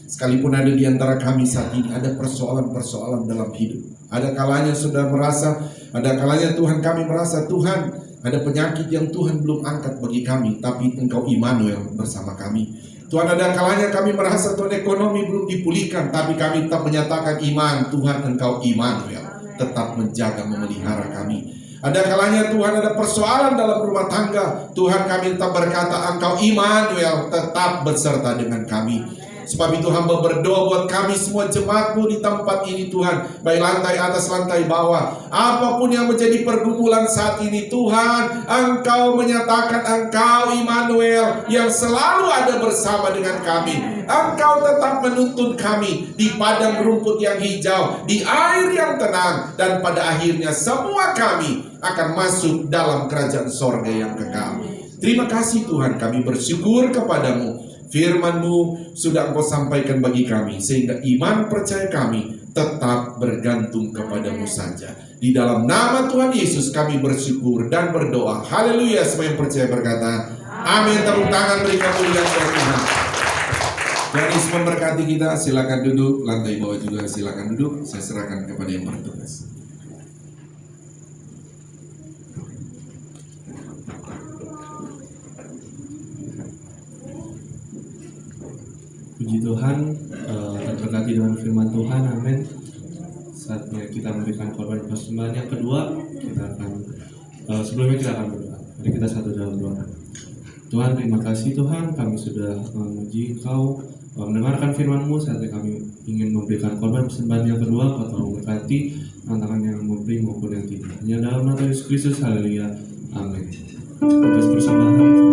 Sekalipun ada di antara kami saat ini ada persoalan-persoalan dalam hidup. Ada kalanya sudah merasa, ada kalanya Tuhan kami merasa Tuhan ada penyakit yang Tuhan belum angkat bagi kami, tapi Engkau Immanuel bersama kami. Tuhan, ada kalanya kami merasa Tuhan ekonomi belum dipulihkan, tapi kami tetap menyatakan iman, Tuhan Engkau Immanuel, tetap menjaga memelihara kami. Ada kalanya Tuhan ada persoalan dalam rumah tangga, Tuhan kami tetap berkata Engkau Immanuel, tetap beserta dengan kami. Sebab itu hamba berdoa buat kami semua jemaat-Mu di tempat ini Tuhan, baik lantai atas lantai bawah, apapun yang menjadi pergumulan saat ini Tuhan, Engkau menyatakan Engkau Immanuel yang selalu ada bersama dengan kami. Engkau tetap menuntun kami di padang rumput yang hijau, di air yang tenang, dan pada akhirnya semua kami akan masuk dalam kerajaan sorga yang kekal. Terima kasih Tuhan, kami bersyukur kepadamu. Firman-Mu sudah Engkau sampaikan bagi kami, sehingga iman percaya kami tetap bergantung kepadamu saja. Di dalam nama Tuhan Yesus kami bersyukur dan berdoa. Haleluya. Semua yang percaya berkata amin. Tepuk tangan beri kemuliaan kepada Tuhan. Dan Yesus memberkati kita. Silakan duduk. Lantai bawah juga silakan duduk. Saya serahkan kepada yang bertugas. Puji Tuhan, terberkati dengan firman Tuhan, amin. Saatnya kita memberikan korban persembahan yang kedua. Kita akan sebelumnya kita akan berdoa. Mari kita satu dalam doa. Tuhan, terima kasih Tuhan, kami sudah memuji Engkau, mendengarkan firman-Mu. Saatnya kami ingin memberikan korban persembahan yang kedua. Kau telah memberkati tantangan yang memberi maupun yang tidak. Hanya dalam nama Yesus Kristus, haleluya, amin. Atas persembahan.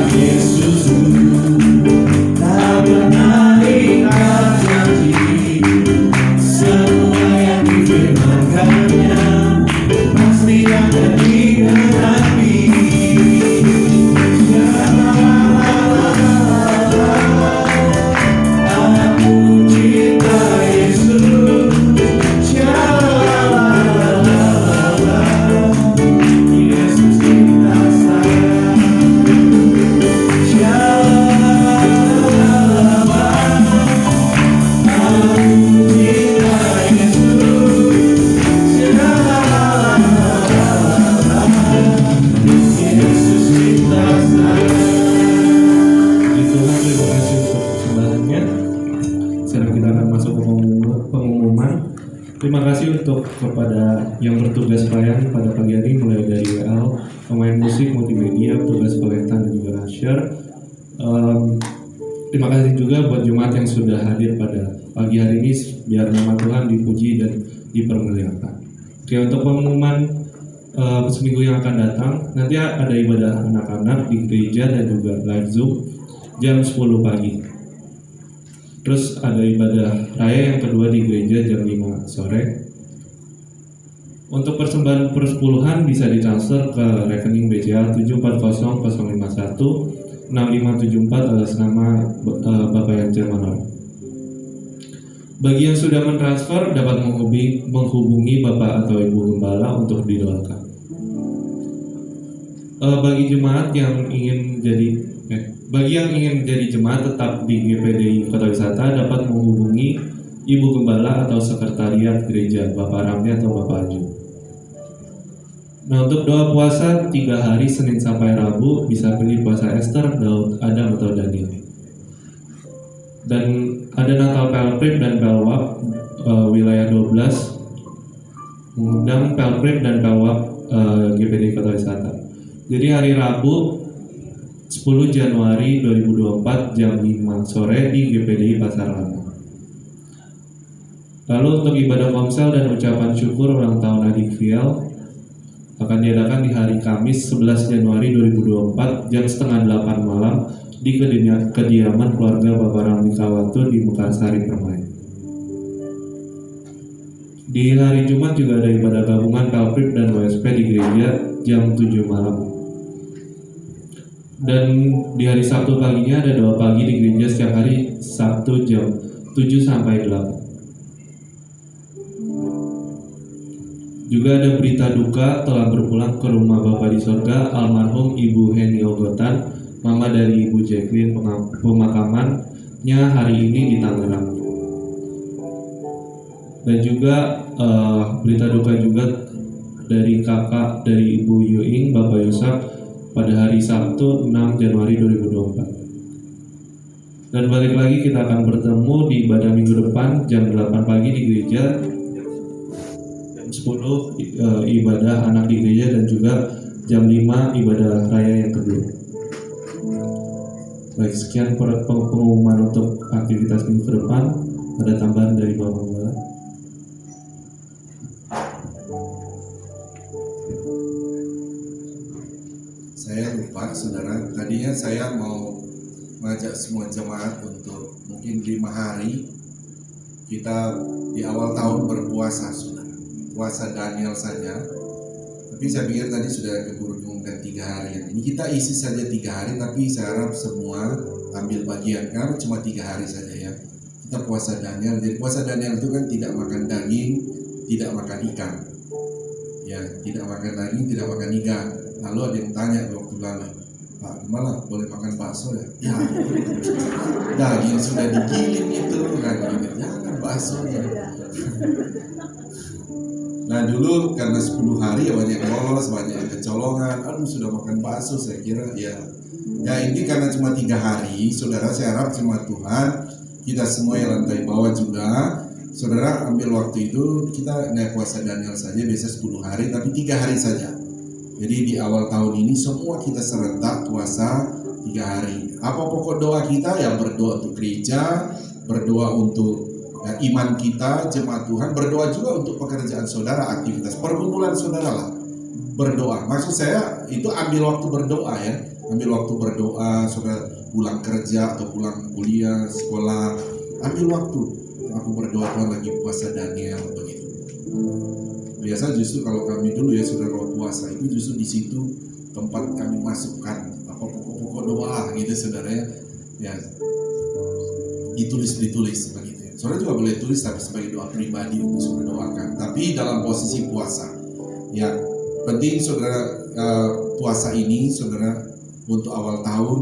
Yesus, tak pernah ingat. Terima kasih untuk kepada yang bertugas pelayan pada pagi hari, mulai dari WL, pemain musik, multimedia, petugas kolektan dan juga usher. Terima kasih juga buat jemaat yang sudah hadir pada pagi hari ini, biar nama Tuhan dipuji dan dipermuliakan. Oke, untuk pengumuman seminggu yang akan datang, nanti ada ibadah anak-anak di gereja dan juga live Zoom jam 10 pagi. Terus ada ibadah raya yang kedua di gereja jam 5 sore. Untuk persembahan persepuluhan bisa ditransfer ke rekening BCA 740051 6574 atas nama Bapak Yance Manor. Bagi yang sudah mentransfer dapat menghubungi Bapak atau Ibu Gembala untuk didoakan. Bagi jemaat yang ingin jadi jemaat tetap di GPDI Kota Wisata dapat menghubungi Ibu Gembala atau Sekretariat Gereja, Bapak Ramli atau Bapak Aju. Nah, untuk doa puasa 3 hari Senin sampai Rabu bisa pilih puasa Esther, Daud, Adam atau Daniel. Dan ada Natal Pelprip dan Pelwap wilayah 12 mengundang Pelprip dan Pelwap GPDI Kota Wisata. Jadi hari Rabu 10 Januari 2024 jam 5 sore di GPDI Pasar Lama. Lalu untuk ibadah komsel dan ucapan syukur ulang tahun adik Viel akan diadakan di hari Kamis 11 Januari 2024 jam setengah 8 malam di kediaman keluarga Bapak Ramli Kawatu di Mekarsari Permai. Di hari Jumat juga ada ibadah gabungan Pelprip dan WSP di gereja jam 7 malam. Dan di hari Sabtu paginya ada doa pagi di gereja setiap hari Sabtu jam 7 sampai 8. Juga ada berita duka telah berpulang ke rumah Bapa di Sorga almarhum Ibu Heni Ogotan, mama dari Ibu Jacqueline. Pemakamannya hari ini di Tangerang. Dan juga berita duka juga dari kakak dari Ibu Yuing, Bapak Yusak pada hari Sabtu 6 Januari 2024. Dan balik lagi kita akan bertemu di ibadah minggu depan jam 8 pagi di gereja, jam 10 ibadah anak di gereja, dan juga jam 5 ibadah raya yang kedua. Baik, sekian pengumuman untuk aktivitas minggu ke depan. Ada tambahan dari Bapak Gembala? Saya lupa, saudara. Tadinya saya mau mengajak semua jemaat untuk mungkin 5 hari kita di awal tahun berpuasa, saudara. Puasa Daniel saja. Tapi saya pikir tadi sudah keburu diumumkan 3 hari. Ini kita isi saja 3 hari, tapi saya harap semua ambil bagian. Karena cuma 3 hari saja ya. Kita puasa Daniel. Jadi puasa Daniel itu kan tidak makan daging, tidak makan ikan. Ya, tidak makan daging, tidak makan ikan. Lalu ada yang tanya waktu lalu, Pak, malah boleh makan bakso ya? Ya, daging sudah digiling itu kan, jangan bakso ya. Nah dulu karena 10 hari ya banyak yang lolos, banyak yang kecolongan, aduh sudah makan bakso, saya kira ya. Ya ini karena cuma 3 hari, saudara, saya harap cuma Tuhan, kita semua yang lantai bawah juga, saudara ambil waktu itu, kita naik puasa Daniel saja, biasa 10 hari, tapi 3 hari saja. Jadi di awal tahun ini semua kita serentak puasa 3 hari. Apa pokok doa kita? Ya berdoa untuk gereja, berdoa untuk iman kita, jemaat Tuhan, berdoa juga untuk pekerjaan saudara, aktivitas perkumpulan saudara lah. Berdoa. Maksud saya itu ambil waktu berdoa ya. Ambil waktu berdoa, saudara pulang kerja atau pulang kuliah, sekolah, ambil waktu. Aku berdoa Tuhan lagi puasa Daniel begitu. Biasa justru kalau kami dulu ya saudara, kalau puasa itu justru di situ tempat kami masukkan apa pokok-pokok doa gitu saudara ya ditulis begitu ya. Saudara juga boleh tulis tapi sebagai doa pribadi untuk saudara doakan, tapi dalam posisi puasa ya. Penting saudara puasa ini saudara untuk awal tahun.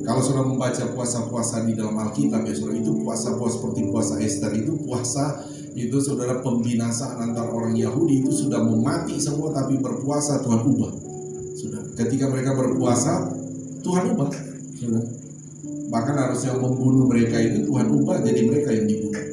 Kalau saudara membaca puasa-puasa di dalam Alkitab ya saudara, itu puasa-puasa seperti puasa Esther, itu puasa itu saudara pembinasaan antar orang Yahudi, itu sudah memati semua tapi berpuasa Tuhan ubah. Sudah ketika mereka berpuasa Tuhan ubah. Sudah. Bahkan harusnya membunuh mereka itu Tuhan ubah jadi mereka yang dibunuh.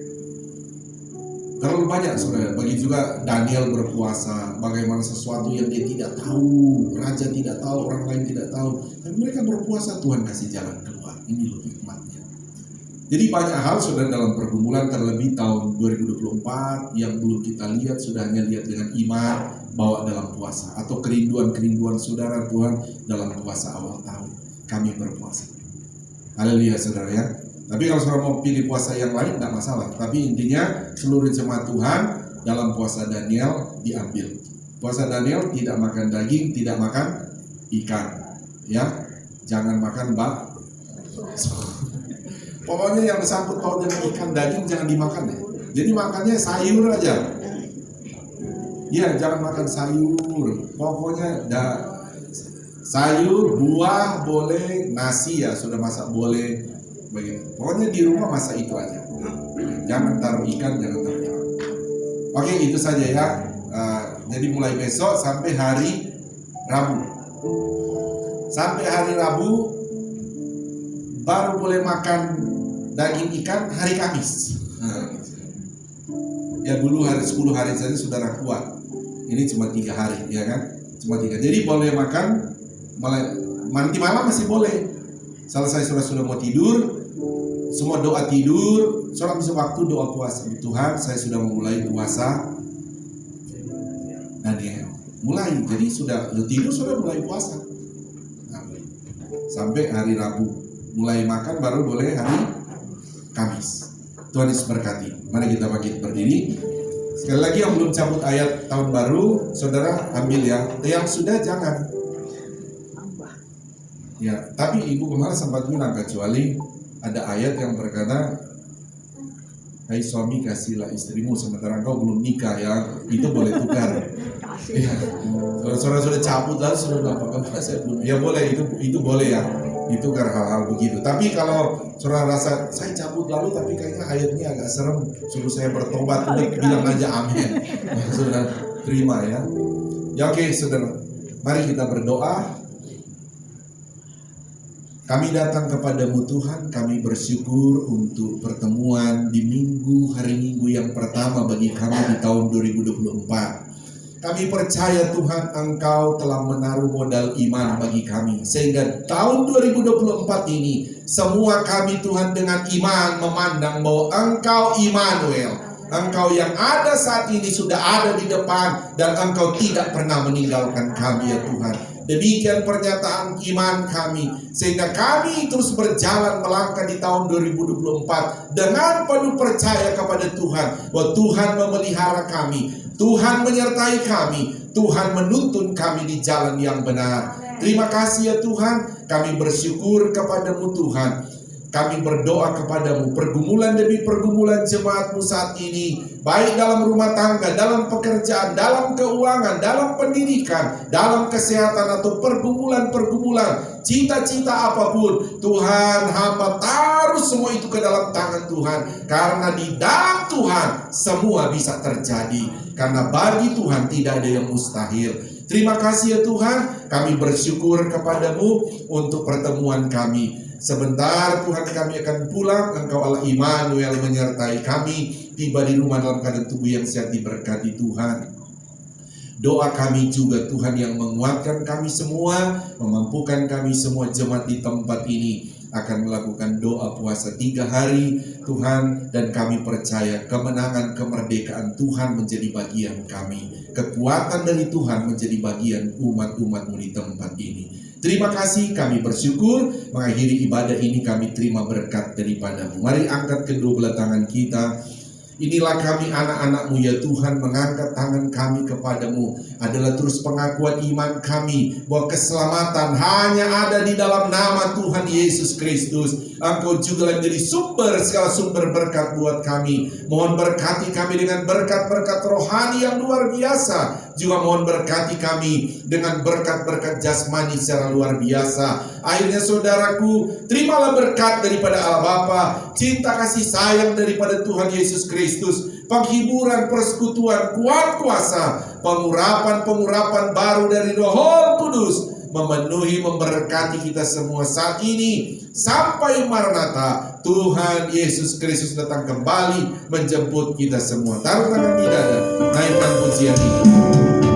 banyak saudara. Bagi juga Daniel berpuasa, bagaimana sesuatu yang dia tidak tahu, raja tidak tahu, orang lain tidak tahu, tapi mereka berpuasa, Tuhan kasih jalan keluar. Ini loh hikmatnya. Jadi banyak hal saudara dalam pergumulan, terlebih tahun 2024 yang belum kita lihat, sudah hanya lihat dengan iman, bawa dalam puasa, atau kerinduan-kerinduan saudara Tuhan dalam puasa awal tahun. Kami berpuasa. Haleluya saudara ya. Tapi kalau saudara mau pilih puasa yang lain tidak masalah. Tapi intinya seluruh jemaat Tuhan dalam puasa Daniel diambil. Puasa Daniel tidak makan daging, tidak makan ikan, ya. Jangan makan pokoknya yang bersangkut paut dengan ikan, daging jangan dimakan ya. Jadi makannya sayur aja. Ya, jangan makan sayur. Pokoknya sayur, buah boleh, nasi ya sudah masak boleh. Pokoknya di rumah masak itu aja. Jangan taruh ikan, jangan taruh ikan. Oke, itu saja ya. Jadi mulai besok sampai hari Rabu. Sampai hari Rabu baru boleh makan daging ikan hari Kamis. Ya dulu hari 10 hari saja saudara kuat. Ini cuma 3 hari, ya kan? Cuma 3. Jadi boleh makan nanti malam masih boleh. Selesai sudah mau tidur, semua doa tidur, saudara bisa waktu doa puasa. Tuhan, saya sudah memulai puasa Daniel. Mulai, jadi sudah tidur sudah mulai puasa. Sampai hari Rabu, mulai makan baru boleh hari Kamis. Tuhan Yesus berkati. Mari kita bangkit berdiri. Sekali lagi yang belum cabut ayat tahun baru, saudara ambil ya. Yang sudah jangan. Ya, tapi ibu kemarin sempat bilang kecuali ada ayat yang berkata, hai suami kasihlah istrimu sementara engkau belum nikah, ya itu boleh tukar. Ya, saudara sudah cabut lalu sudah apa saya belum, ya boleh itu boleh ya, itu karena hal-hal begitu. Tapi kalau saudara rasa saya cabut lalu tapi kayaknya ayatnya agak serem, suruh saya bertobat, udah bilang aja amin. Saudara terima ya. Ya oke saudara, mari kita berdoa. Kami datang kepadamu Tuhan, kami bersyukur untuk pertemuan di hari Minggu yang pertama bagi kami di tahun 2024. Kami percaya Tuhan Engkau telah menaruh modal iman bagi kami. Sehingga tahun 2024 ini, semua kami Tuhan dengan iman memandang bahwa Engkau Immanuel. Engkau yang ada saat ini sudah ada di depan dan Engkau tidak pernah meninggalkan kami ya Tuhan. Demikian pernyataan iman kami, sehingga kami terus berjalan melangkah di tahun 2024 dengan penuh percaya kepada Tuhan, bahwa Tuhan memelihara kami, Tuhan menyertai kami, Tuhan menuntun kami di jalan yang benar. Terima kasih ya Tuhan, kami bersyukur kepadamu Tuhan. Kami berdoa kepadamu, pergumulan demi pergumulan jemaatmu saat ini, baik dalam rumah tangga, dalam pekerjaan, dalam keuangan, dalam pendidikan, dalam kesehatan, atau pergumulan-pergumulan, cita-cita apapun, Tuhan hamba taruh semua itu ke dalam tangan Tuhan. Karena di dalam Tuhan semua bisa terjadi, karena bagi Tuhan tidak ada yang mustahil. Terima kasih ya Tuhan, kami bersyukur kepadamu untuk pertemuan kami. Sebentar Tuhan kami akan pulang, Engkau Allah Immanuel menyertai kami, tiba di rumah dalam keadaan tubuh yang sehat diberkati Tuhan. Doa kami juga Tuhan yang menguatkan kami semua, memampukan kami semua jemaat di tempat ini akan melakukan doa puasa 3 hari Tuhan, dan kami percaya kemenangan kemerdekaan Tuhan menjadi bagian kami, kekuatan dari Tuhan menjadi bagian umat-umat-Mu di tempat ini. Terima kasih, kami bersyukur mengakhiri ibadah ini kami terima berkat daripada-Mu. Mari angkat kedua belah tangan kita. Inilah kami anak-anak-Mu ya Tuhan, mengangkat tangan kami kepadamu adalah terus pengakuan iman kami bahwa keselamatan hanya ada di dalam nama Tuhan Yesus Kristus. Engkau juga menjadi segala sumber berkat buat kami. Mohon berkati kami dengan berkat-berkat rohani yang luar biasa. Juga mohon berkati kami dengan berkat-berkat jasmani secara luar biasa. Akhirnya saudaraku, terimalah berkat daripada Allah Bapa, cinta kasih sayang daripada Tuhan Yesus Kristus, penghiburan, persekutuan, kuat kuasa, pengurapan baru dari Roh Kudus, memenuhi, memberkati kita semua saat ini sampai Maranatha. Tuhan Yesus Kristus datang kembali menjemput kita semua. Taruh tangan di dada, naikkan pujian ini.